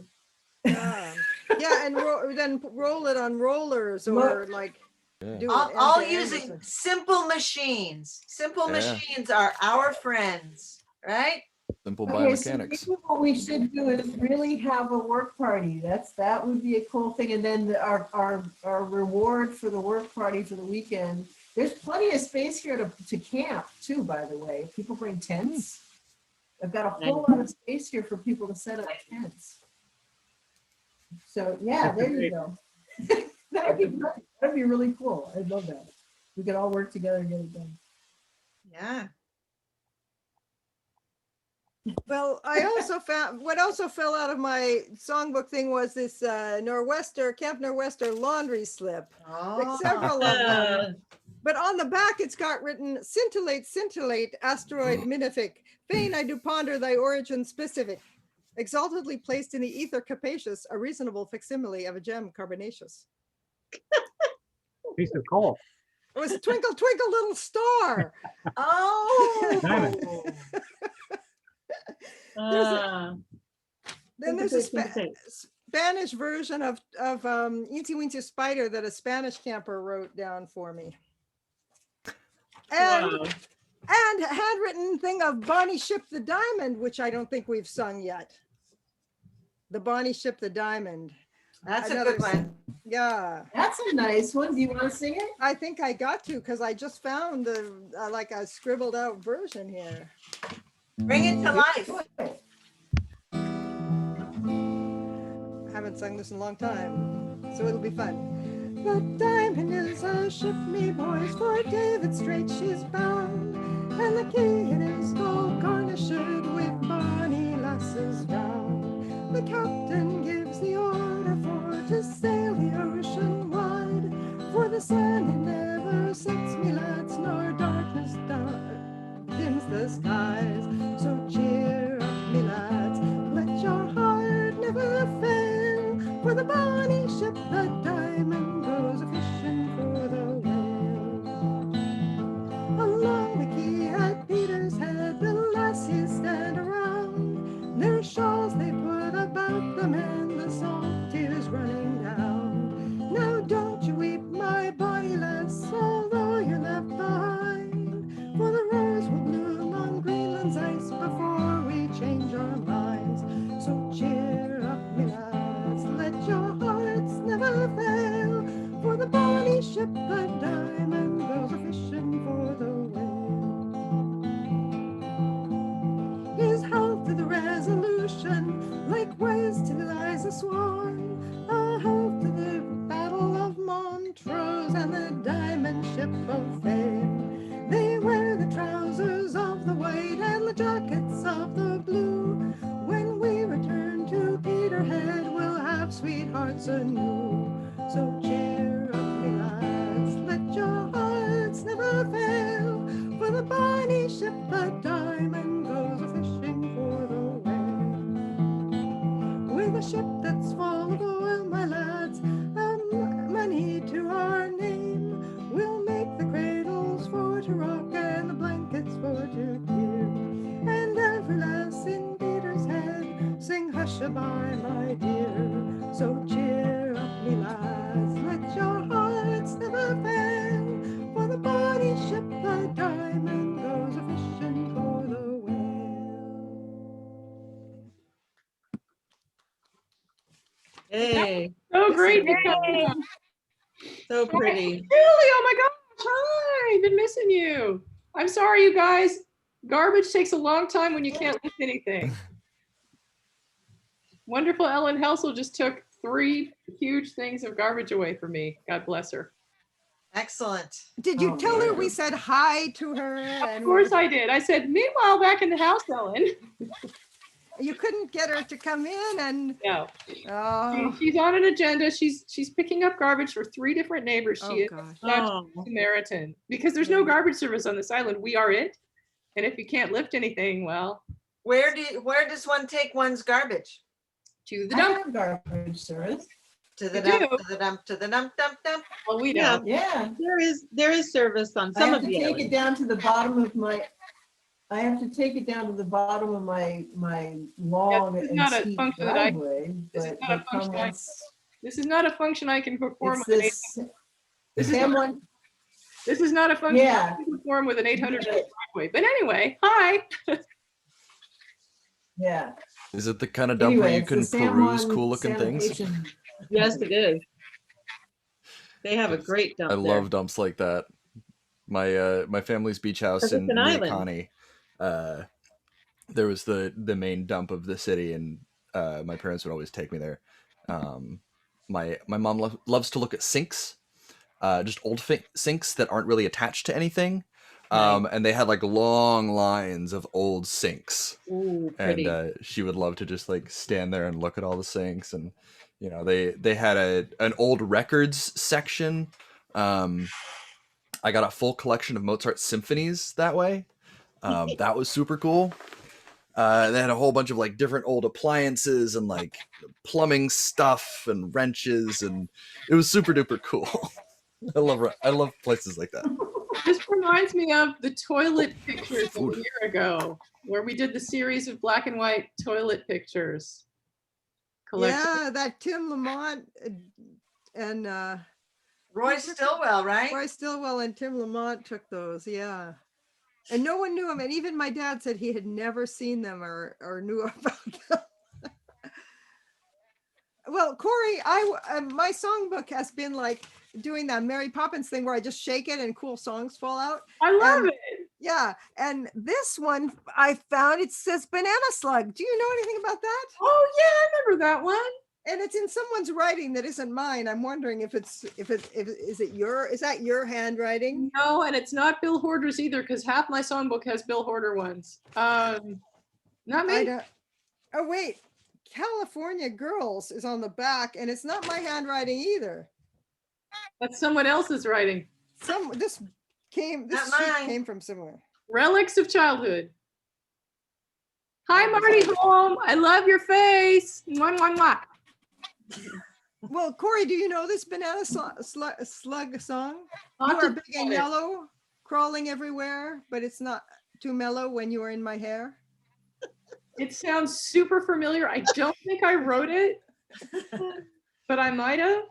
Yeah, and then roll it on rollers or like Yeah. do it All end to end or using something. simple machines. Simple Yeah. machines are our friends, right? Simple Okay, so biomechanics. maybe what we should do is really have a work party. That would be a cool thing. And then our reward for the work party for the weekend. There's plenty of space here to camp too, by the way. People bring tents. I've got a whole lot of space here for people to set up tents. So yeah, there you go. That'd be great. That'd be really cool. I'd love that. We could all work together and get it done. Yeah. Well, I also found what also fell out of my songbook thing was this Camp Nor'Wester laundry slip. Like Oh. several of them. But on the back, it's got written, scintillate, scintillate, asteroid minific. Fain I do ponder thy origin specific. Exaltedly placed in the ether capacious, a reasonable facsimile of a gem carbonaceous. piece of coal. It was twinkle, twinkle, little star. Oh. Then there's a Spanish version of Eensy Weensy Spider that a Spanish camper wrote down for me. And a handwritten thing of Bonnie Ship the Diamond, which I don't think we've sung yet. The Bonnie Ship the Diamond. That's a good one. Yeah. That's a nice one. Do you want to sing it? I think I got to because I just found the like a scribbled out version here. Bring it to life. I haven't sung this in a long time, so it'll be fun. The diamond is a ship, me boys, for David Strait she's bound, and the kid is all garnished with bonny lasses round. The captain gives the order for to sail the ocean wide, for the sun it never sets me lads, nor darkness dims the skies. So cheer up, me lads, let your heart never fail, for the bonny ship, the diamond, goes a-fishing for the whale. Along the quay at Petershead, the lassies stand around, their shawls they put about them, and the salt tears running down. Now don't you weep, my bonny lass, although you're left behind, for the rose will bloom on Greenland's ice before we change our minds. So cheer up, me lads, let your hearts never fail, for the bonny ship, the diamond, goes a-fishing for the whale. Here's health to the Resolution, likewise to Eliza Swan, a health to the Battle of Montrose and the diamond ship of fame. sweethearts anew. So cheer up, me lads, let your hearts never fail, for the bonny ship, the Diamond, goes a fishing for the whale. With a ship that's full of oil, my lads, and money to our name, we'll make the cradles for to rock and the blankets for to keep, and every lass in Petershead sing hush-a-bye, my dear. So cheer up, me lads, let your hearts never fail, for the bonny ship, the Diamond, goes a fishing for the whale. Hey, So great to Yay. come. so pretty. Julie, oh my gosh, hi, been missing you. I'm sorry, you guys. Garbage takes a long time when you can't lift anything. Wonderful Ellen Helsel just took 3 huge things of garbage away from me. God bless her. Excellent. Did you Oh, tell her man. we said hi to her? Of course I did. I said, meanwhile, back in the house, Ellen. You couldn't get her to come in and, No, oh, she's on an agenda. She's picking up garbage for 3 different neighbors. She oh is gosh. such Oh, a Samaritan because there's no garbage service on this island. We are it. And if you can't lift anything, well, where does one take one's garbage? to the I dump. have garbage service. To the You dump, do? to the dump, to the dump, dump, dump. Well, we Yeah. don't. Yeah. There is service on I some have of to the take islands. it down to the bottom of my, I have to take it down to the bottom of my long this is and not a steep function that I- driveway. this is But not a they come function I- once- This is not a function I can perform It's with an this, This is Sam not- one, This is not a function Yeah. I can perform with an 800 driveway. But anyway, hi. yeah. Is it the kind of dump where Anyway, you it's can the San peruse Juan cool looking things? sanitation. Yes, it is. They have a great dump I there. love dumps like that. My family's beach house Because in it's an island. Miakani, there was the main dump of the city, and my parents would always take me there. My mom loves to look at sinks, just old sinks that aren't really attached to anything. And they had like long lines of old sinks. Ooh, pretty. And she would love to just like stand there and look at all the sinks. And you know, they had an old records section. I got a full collection of Mozart symphonies that way. That was super cool. They had a whole bunch of like different old appliances and like plumbing stuff and wrenches, and it was super duper cool. I love places like that. This reminds me of the toilet pictures a Food. year ago, where we did the series of black and white toilet pictures. Collection. Yeah, that Tim Lamont and Roy Stillwell, right? Roy Stillwell and Tim Lamont took those, yeah. And no one knew him, and even my dad said he had never seen them or knew about them. Well, Corey, my songbook has been like doing that Mary Poppins thing where I just shake it and cool songs fall out. I love And- it. Yeah, and this one I found, it says Banana Slug. Do you know anything about that? Oh yeah, I remember that one. And it's in someone's writing that isn't mine. I'm wondering is that your handwriting? No, and it's not Bill Hoarder's either, because half my songbook has Bill Hoarder ones. Not I me. don't. Oh wait, California Girls is on the back, and it's not my handwriting either. That's someone else's writing. This sheet Not mine. came from somewhere. Relics of childhood. Hi, Marty Holm. I love your face. Mwah, mwah, mwah. Well, Corey, do you know this Banana Slug song? I'll You have are to big get and it. yellow, crawling everywhere, but it's not too mellow when you are in my hair. It sounds super familiar. I don't think I wrote it, but I might have.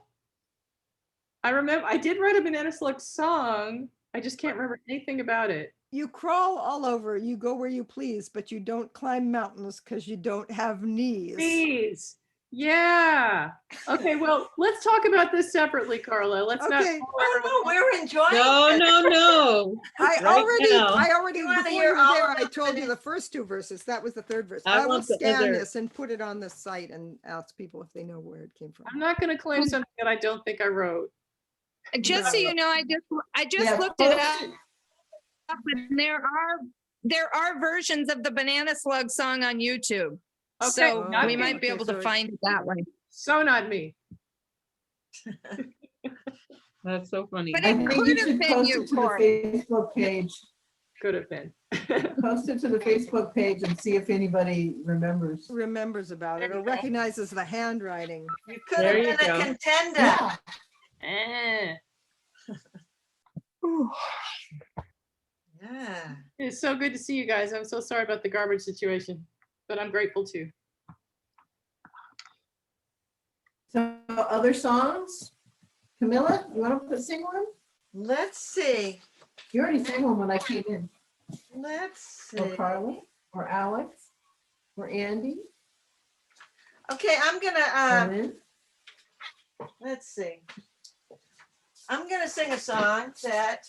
I remember I did write a Banana Slug song. I just can't remember anything about it. You crawl all over, you go where you please, but you don't climb mountains because you don't have knees. Please. Yeah. Okay, well, let's talk about this separately, Carla. Let's not. Okay. Oh, no, we're enjoying No, it. no, no. I Right now. already, You wanna before hear you were all there, of I the told you finish- the first 2 verses. That was the 3rd verse. I I will want the scan other- this and put it on the site and ask people if they know where it came from. I'm not going to claim something that I don't think I wrote. Just so you know, I just Yeah, looked it post up, and there are versions of the Banana Slug song on YouTube. Okay, So not we me. might be Okay, able so to find it that way. So not me. That's so funny. But I it think could you have should been post you, it to the Corey. Facebook page. Could have been. Post it to the Facebook page and see if anybody remembers. Remembers about it or recognizes the handwriting. You could There have you been a go. contender. Yeah. Yeah. It's so good to see you guys. I'm so sorry about the garbage situation, but I'm grateful too. So other songs? Camilla, you want to sing one? Let's see. You already sang one when I came in. Let's see. Or Carla, or Alex, or Andy. Okay, I'm gonna Lynn. let's see. I'm gonna sing a song that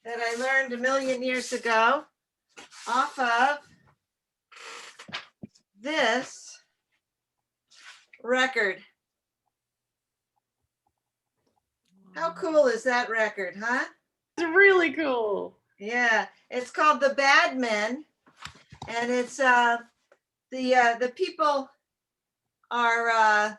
I learned a million years ago off of this record. How cool is that record, huh? It's really cool. Yeah, it's called The Bad Men, and it's the people are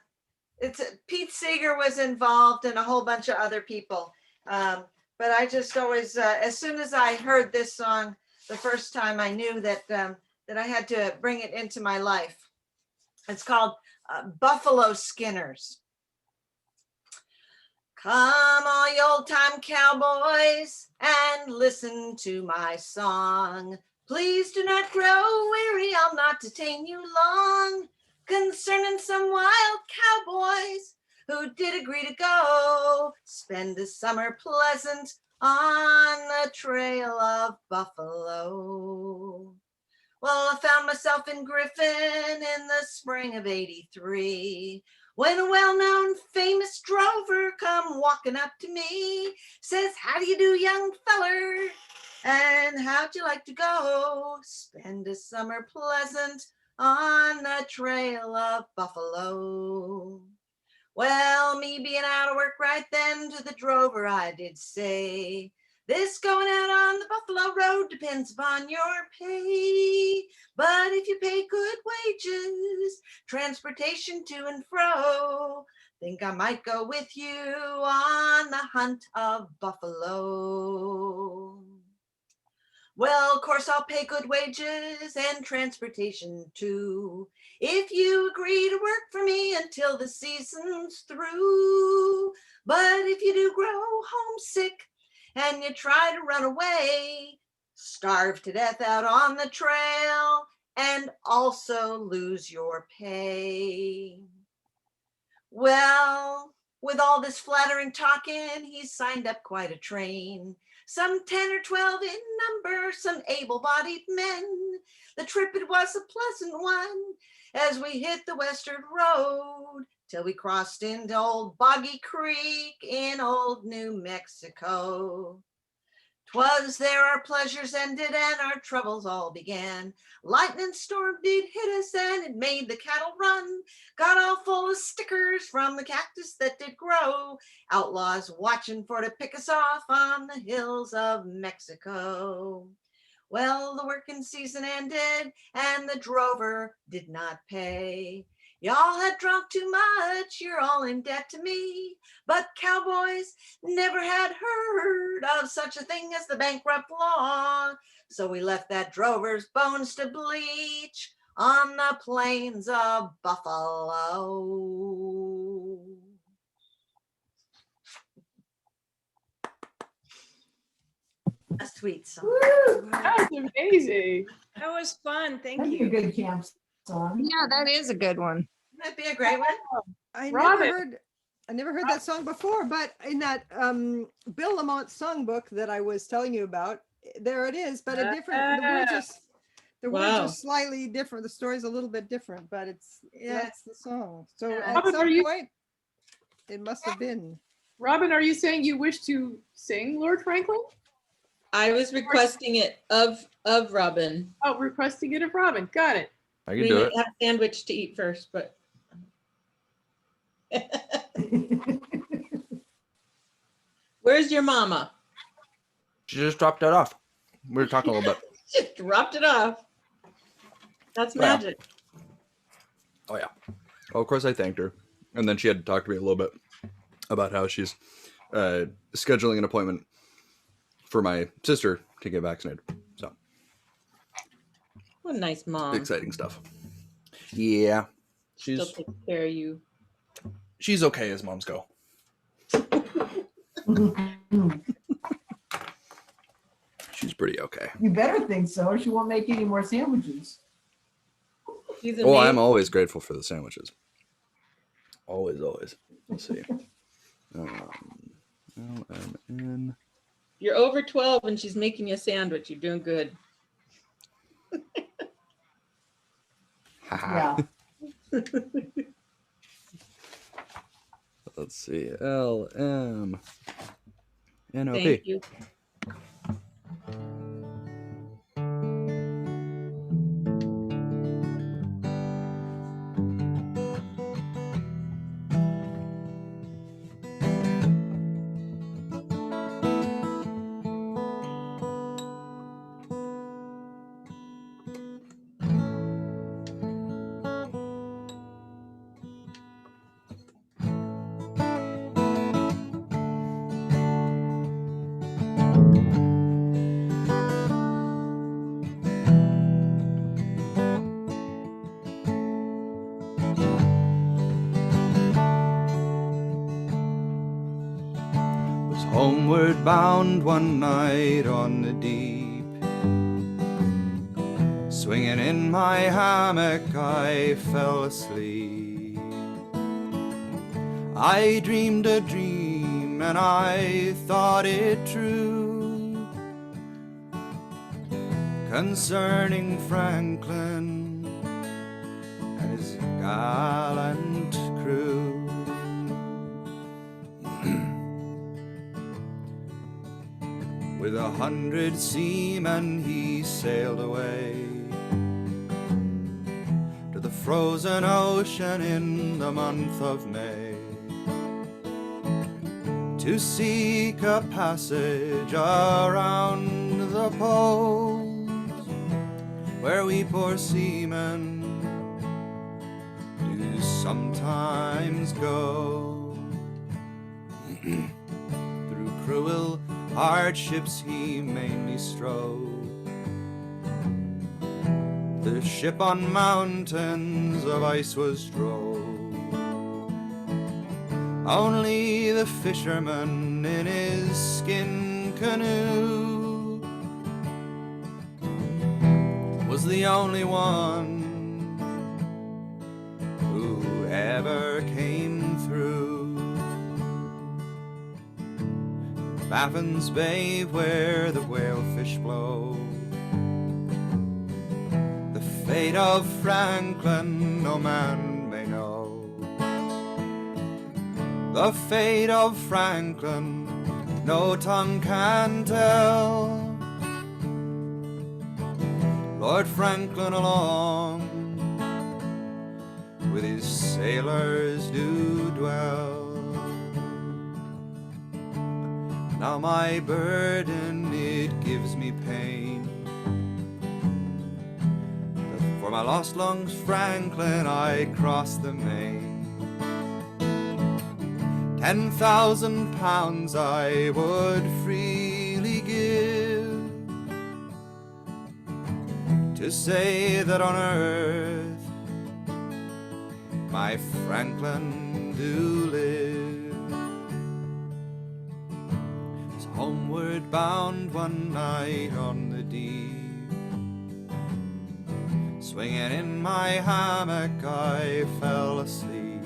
it's Pete Seeger was involved and a whole bunch of other people. But I just always as soon as I heard this song the first time, I knew that that I had to bring it into my life. It's called Buffalo Skinners. Come, all you old-time cowboys, and listen to my song. Please do not grow weary, I'll not detain you long, concerning some wild cowboys who did agree to go spend a summer pleasant on the trail of Buffalo. Well, I found myself in Griffin in the spring of '83, when a well-known famous drover come walking up to me, says, how do you do, young feller? And how'd you like to go spend a summer pleasant on the trail of Buffalo? Well, me being out of work right then, to the drover I did say, this going out on the Buffalo Road depends upon your pay. But if you pay good wages, transportation to and fro, think I might go with you on the hunt of buffalo. Well, of course, I'll pay good wages and transportation too, if you agree to work for me until the season's through. But if you do grow homesick and you try to run away, starve to death out on the trail, and also lose your pay. Well, with all this flattering talking, he signed up quite a train, some 10 or 12 in number, some able-bodied men. The trip, it was a pleasant one, as we hit the western road, till we crossed into old Boggy Creek in old New Mexico. 'Twas there our pleasures ended and our troubles all began. Lightning storm did hit us and it made the cattle run. Got all full of stickers from the cactus that did grow. Outlaws watching for to pick us off on the hills of Mexico. Well, the working season ended and the drover did not pay. Y'all had drunk too much, you're all in debt to me. But cowboys never had heard of such a thing as the bankrupt law. So we left that drover's bones to bleach on the plains of Buffalo. A sweet song. Woo! That was amazing. That was fun. Thank That'd be a you. good camp song. Yeah, that is a good one. That'd be a great one. I Robin. never heard that song before, but in that Bill Lamont songbook that I was telling you about, there it is, but a different, the words Wow. are slightly different. The story's a little bit different, but that's the song. So at Robin, some are you- point, it must have been. Robin, are you saying you wish to sing Lord Franklin? I was requesting it of Robin. Oh, requesting it of Robin. Got it. I can We do might it. have a sandwich to eat first, but where's your mama? She just dropped that off. We were talking a little bit. Just dropped it off. That's Oh, yeah. magic. Oh yeah. Well, of course I thanked her, and then she had to talk to me a little bit about how she's scheduling an appointment for my sister to get vaccinated. So What a nice mom. exciting stuff. Yeah, Still she's takes care of you. she's okay as moms go. She's pretty okay. You better think so. She won't make any more sandwiches. She's Oh, I'm amazing. always grateful for the sandwiches. Always, always. Let's see. LMN. You're over 12 and she's making you a sandwich. You're doing good. Yeah. Let's see. LMNOP. Thank you. Was homeward bound one night on the deep. Swinging in my hammock, I fell asleep. I dreamed a dream and I thought it true, concerning Franklin and his gallant crew. With 100 seamen he sailed away to the frozen ocean in the month of May, to seek a passage around the poles where we poor seamen do sometimes go. Through cruel hardships he mainly strove, the ship on mountains of ice was drove. Only the fisherman in his skin canoe was the only one who ever came through. Baffin's Bay where the whalefish blow, the fate of Franklin no man may know. The fate of Franklin no tongue can tell. Lord Franklin along with his sailors do dwell. Now my burden, it gives me pain, but for my lost lungs, Franklin, I cross the main. 10,000 pounds I would freely give to say that on earth my Franklin do live. Homeward bound one night on the deep, swinging in my hammock I fell asleep.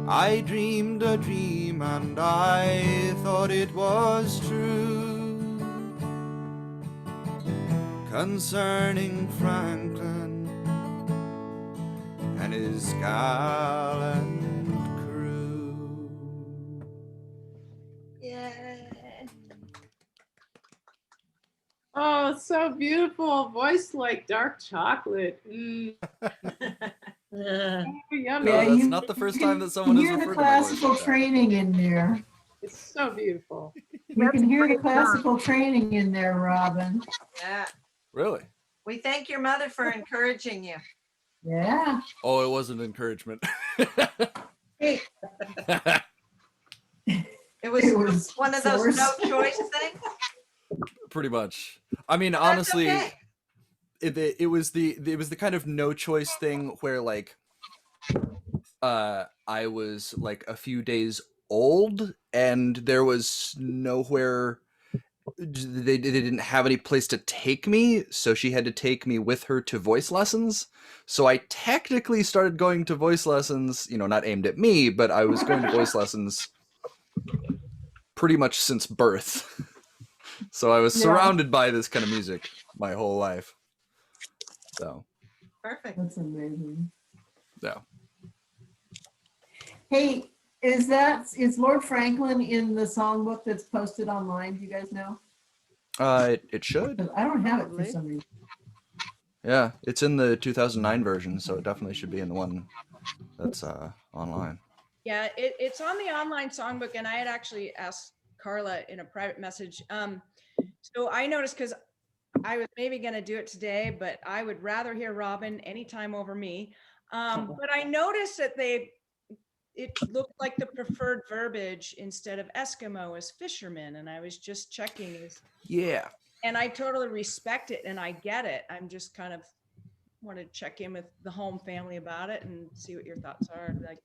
I dreamed a dream and I thought it was true, concerning Franklin and his gallant. Oh, so beautiful. Voice like dark chocolate. Mm. Oh, yummy. No, that's not the first time that someone has hear the referred to my voice classical like that. training in there. It's so beautiful. You can hear the classical training in there, Robin. Yeah. Really? We thank your mother for encouraging you. Yeah. Oh, it wasn't encouragement. Hey, It was, It was one of those no forced. choice things. Pretty much. I mean, Well, that's honestly, okay. it was the kind of no choice thing where like I was like a few days old and there was nowhere, they didn't have any place to take me, so she had to take me with her to voice lessons. So I technically started going to voice lessons, not aimed at me, but I was going to voice lessons pretty much since birth. So I was Yeah. surrounded by this kind of music my whole life. So Perfect. That's amazing. yeah. Hey, is Lord Franklin in the songbook that's posted online? Do you guys know? It should. 'Cause I don't have it for Probably. some reason. Yeah, it's in the 2009 version, so it definitely should be in the one that's online. Yeah, it's on the online songbook, and I had actually asked Carla in a private message. So I noticed, because I was maybe going to do it today, but I would rather hear Robin anytime over me. But I noticed that it looked like the preferred verbiage instead of Eskimo is fisherman, and I was just checking. Yeah. And I totally respect it, and I get it. I'm just kind of want to check in with the home family about it and see what your thoughts are. Like,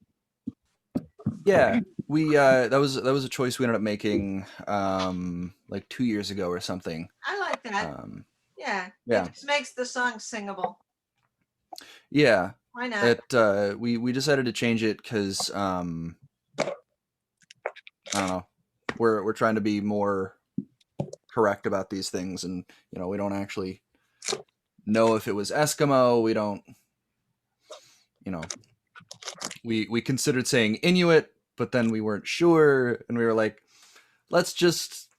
Yeah, we that was a choice we ended up making like 2 years ago or something. I like that. Yeah. Yeah. It just makes the song singable. Yeah. Why not? We decided to change it because I don't know, we're trying to be more correct about these things, and we don't actually know if it was Eskimo. We don't, we considered saying Inuit, but then we weren't sure, and we were like, let's just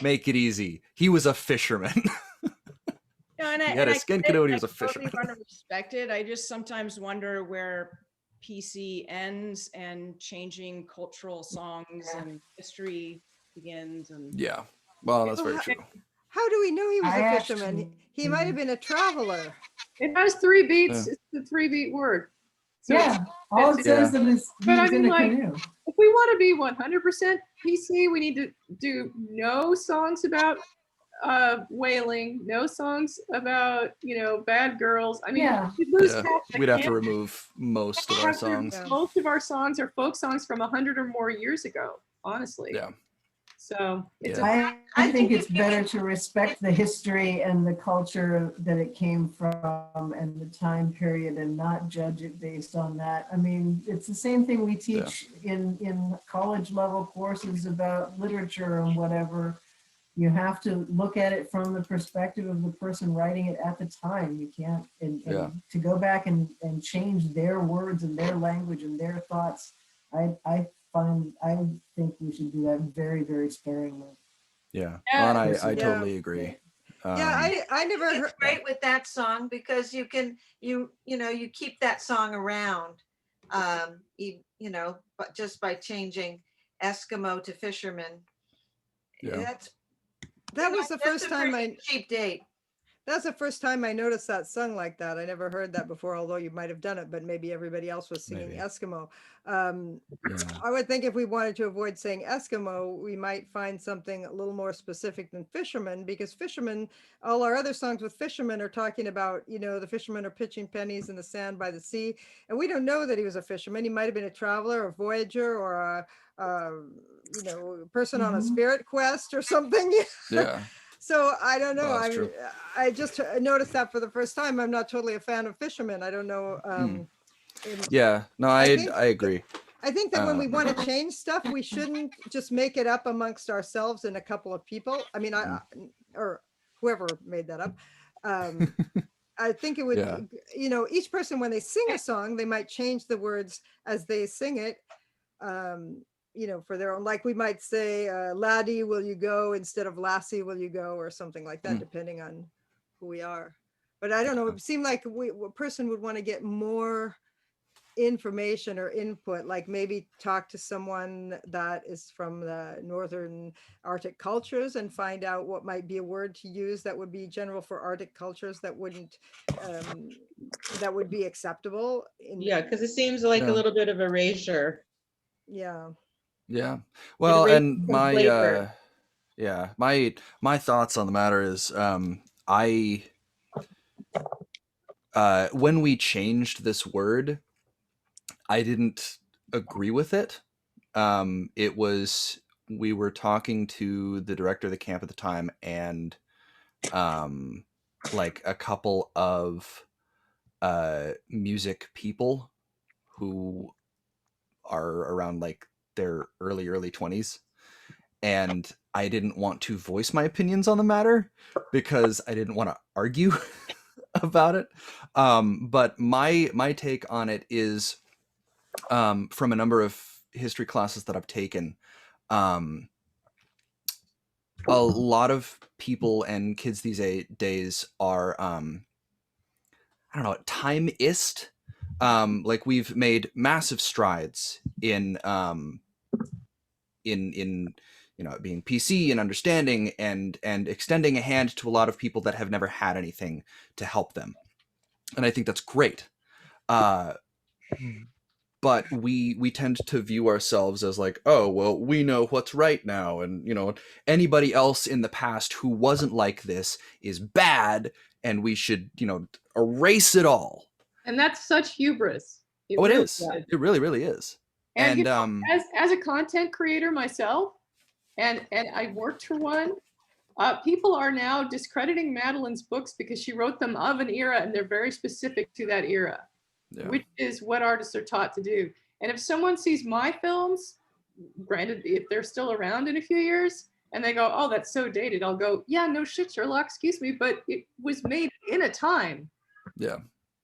make it easy. He was a fisherman. and He had a skin canoe and he was a totally fisherman. want to respect it. I just sometimes wonder where PC ends and changing cultural songs and history begins. And Yeah. Well, that's very Well, true. How do we know he was I a fisherman? actually- He might have been a traveler. It has 3 beats. Yeah. It's a 3-beat word. So Yeah, all it says Yeah. that is But I he's in mean, a like, canoe. if we want to be 100% PC, we need to do no songs about whaling, no songs about bad girls. I mean, Yeah. we'd lose Yeah. half the We'd have to camp. remove most of our songs. Yeah. Most of our songs are folk songs from 100 or more years ago, honestly. Yeah. So it's Yeah. I I think think it's you better can- to respect the history and the culture that it came from and the time period and not judge it based on that. I mean, it's the same thing we teach in college level courses about literature and whatever. You have to look at it from the perspective of the person writing it at the time. You can't, and Yeah. to go back and change their words and their language and their thoughts, I think we should do that very, very sparingly. Yeah. Yeah. And I Yeah. totally agree. Yeah, I never It's heard. great with that song because you can you keep that song around, but just by changing Eskimo to fisherman. Yeah. That was the That's first a time pretty cheap date. That's the first time I noticed that sung like that. I never heard that before, although you might have done it, but maybe everybody else was singing Maybe. Eskimo. Yeah. I would think if we wanted to avoid saying Eskimo, we might find something a little more specific than fisherman, because fishermen, all our other songs with fishermen are talking about, the fishermen are pitching pennies in the sand by the sea. And we don't know that he was a fisherman. He might have been a traveler, a voyager, or a person on a Mhm. spirit quest or something. Yeah. So I don't know. Well, that's true. I just noticed that for the first time. I'm not totally a fan of fishermen. I don't know. Yeah. No, I I think- agree. I think that when we Um, want to change stuff, we shouldn't just make it up amongst ourselves and a couple of people. I mean, or whoever made that up. I think it would, Yeah. each person, when they sing a song, they might change the words as they sing it. For their own, like we might say, laddie, will you go, instead of lassie, will you go, or something like that, depending on who we are. But I don't know, it seemed like a person would want to get more information or input, like maybe talk to someone that is from the northern Arctic cultures and find out what might be a word to use that would be general for Arctic cultures that wouldn't, that would be acceptable in. Yeah, because it seems like a Yeah. little bit of erasure. Yeah. Yeah. Well, erasing and some my flavor. yeah, my thoughts on the matter is I when we changed this word, I didn't agree with it. It was we were talking to the director of the camp at the time, and like a couple of music people who are around like their early 20s, and I didn't want to voice my opinions on the matter because I didn't want to argue about it. But my take on it is from a number of history classes that I've taken. A lot of people and kids these days are I don't know, timeist. Like we've made massive strides in you know, being PC and understanding and extending a hand to a lot of people that have never had anything to help them, and I think that's great. But we tend to view ourselves as like, oh well, we know what's right now, and you know, anybody else in the past who wasn't like this is bad, and we should, you know, erase it all. And that's such hubris. It really is. It really is. And you know, as a content creator myself, and I worked for one, people are now discrediting Madeline's books because she wrote them of an era and they're very specific to that era, which is what artists are taught to do. And if someone sees my films, granted, if they're still around in a few years, and they go, oh, that's so dated, I'll go, yeah, no shit, Sherlock, excuse me, but it was made in a time. Yeah.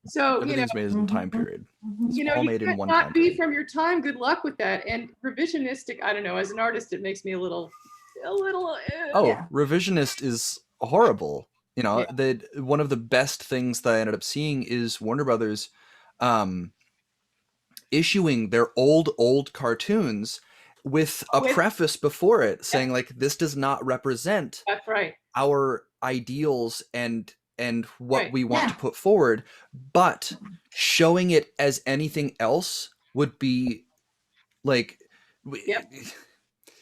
So, everything's made in a time period. It's you know, all you made in could one not time be period. from your time. Good luck with that. And revisionistic, I don't know, as an artist, it makes me a little. Oh, revisionist is horrible. You know, one of the best things that I ended up seeing is Warner Brothers issuing their old cartoons with a preface before it saying like, this does not represent that's right, our ideals and what we want to put forward, but showing it as anything else would be like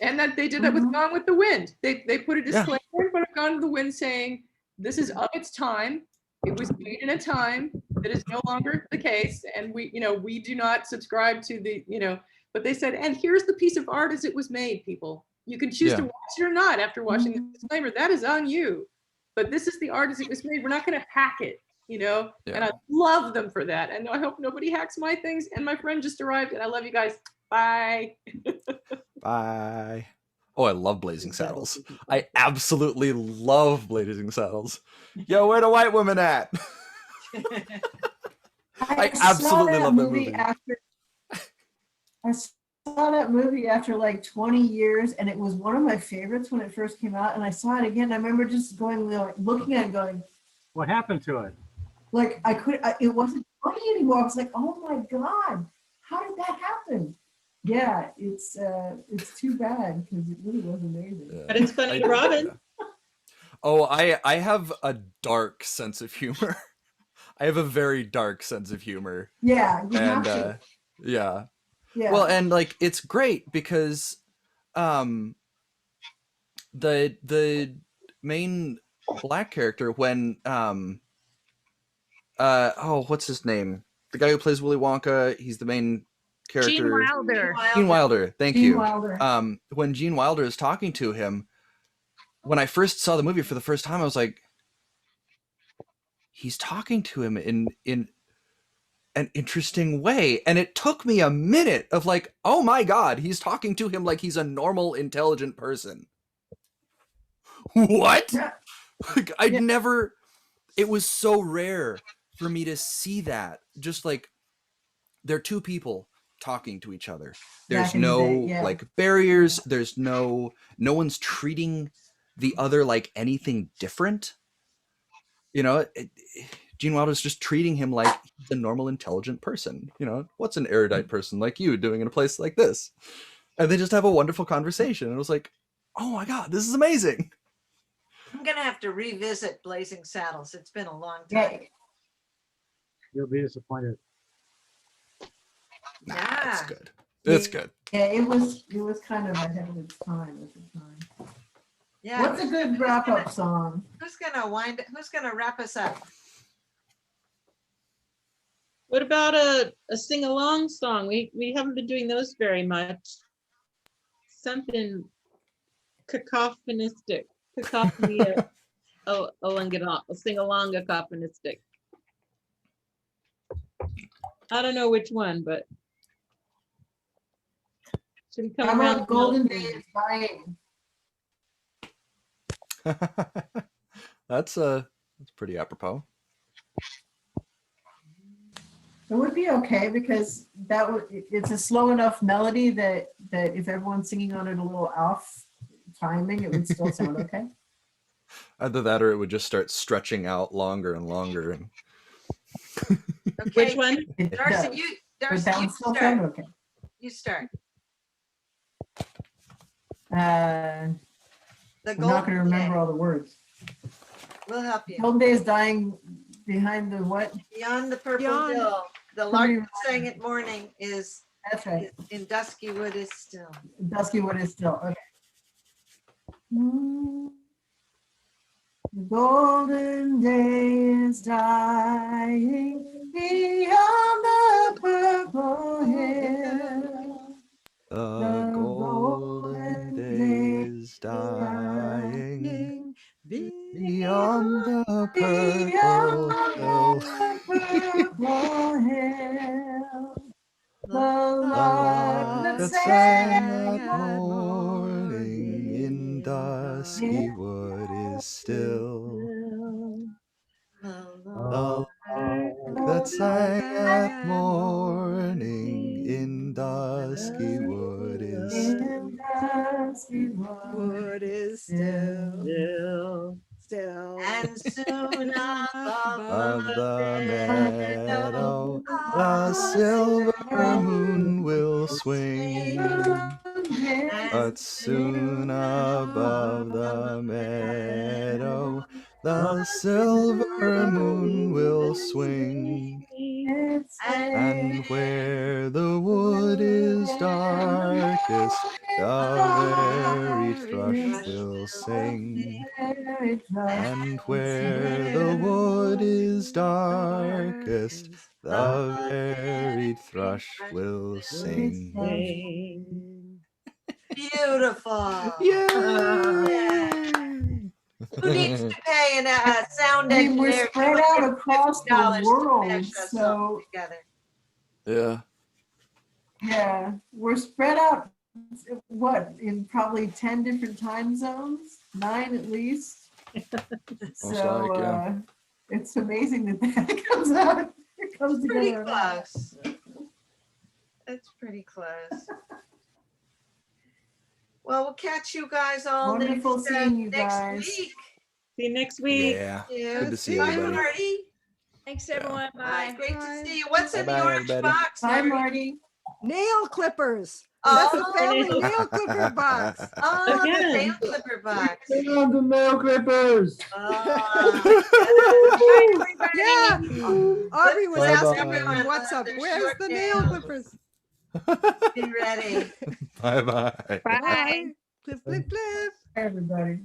and that they did that with Gone with the Wind. They put a disclaimer in front of Gone with the Wind saying this is of its time. It was made in a time that is no longer the case, and we, you know, we do not subscribe to the, you know. But they said, and here's the piece of art as it was made. People, you can choose to watch it or not after watching the disclaimer. That is on you. But this is the art as it was made. We're not going to hack it, you know. And I love them for that. And I hope nobody hacks my things. And my friend just arrived, and I love you guys. Bye. Bye. Oh, I love Blazing Saddles. I absolutely love Blazing Saddles. Yo, where the white woman at? I absolutely love that movie. I saw that movie after like 20 years, and it was one of my favorites when it first came out. And I saw it again. I remember just going, looking at it, going, "What happened to it?" Like it wasn't funny anymore. I was like, "Oh my god, how did that happen?" Yeah, it's too bad because it really was amazing. But it's funny to Robin. Oh, I have a dark sense of humor. I have a very dark sense of humor. Yeah, you and have to. Yeah. Yeah. Well, and like it's great because the main black character when what's his name? The guy who plays Willy Wonka, he's the main character. Gene Wilder. Gene Wilder. Thank Gene you. Wilder. When Gene Wilder is talking to him, when I first saw the movie for the first time, I was like, he's talking to him in an interesting way. And it took me a minute of like, oh my God, he's talking to him like he's a normal, intelligent person. What? Like, I'd never, it was so rare for me to see that. Just like, they're two people talking to each other. There's no like barriers. There's no one's treating the other like anything different. You know, Gene Wilder's just treating him like a normal, intelligent person. You know, what's an erudite person like you doing in a place like this? And they just have a wonderful conversation. And it was like, oh my God, this is amazing. I'm gonna have to revisit Blazing Saddles. It's been a long Yeah, time. You'll be disappointed. Nah, Yeah. it's good. It's good. yeah, it was kind of ahead of its time at the time. Yeah. What's a good wrap-up song? Who's gonna wrap us up? What about a sing-along song? We haven't been doing those very much. Something cacophonistic. Cacophony. A sing-along cacophonistic. I don't know which one, but should we come How around? about Golden Days Dying? That's pretty apropos. It would be okay because it's a slow enough melody that if everyone's singing on it a little off timing, it would still sound okay. Either that or it would just start stretching out longer and longer. And Okay, Which one? It Darcy, does, you but that would still sound start. okay. You start. The The I'm not Golden going to remember Day. all the words. We'll help you. Golden Days Dying behind the what? Beyond the purple Beyond- hill. The lark that sang at morning is That's right. in dusky wood is still. Dusky Wood is still okay. The golden day is dying beyond the purple hill. the golden day is dying beyond the purple hill. Purple hill. The lark That that sang sang at morning in dusky wood is still. The lark that sang at morning in dusky wood is still. Wood is still. And soon Of above the meadow, the silver moon will swing. But soon above the meadow, the silver moon will swing. And where the wood is darkest, the very thrush will sing. And where the wood is darkest, the very thrush will sing. beautiful. Yay! Who needs to pay a sound I mean, we're engineer spread out across the $250 to world, mash us so all together? Yeah. yeah, we're spread out. What, in probably 10 different time zones, 9 at least. So like, yeah. it's amazing that comes out. It comes Pretty together. close. It's pretty close. Well, we'll catch you guys all Wonderful next, seeing you next guys. week. See you next week. Yeah. Yeah. Good to see Bye, everybody. Marty. Thanks, everyone. Bye. Bye. Great to see you. What's in the Bye-bye, orange everybody. box, Bye, Marty? Marty. Nail clippers. Oh, That's a family nail clipper box. Oh, the Again. nail clipper box. the nail clippers. Oh, Yeah. Aubrey was Bye-bye. asking me on WhatsApp, They're where's short the nail nails. clippers? be ready. Bye bye. Bye. Clip, clip, clip. Everybody.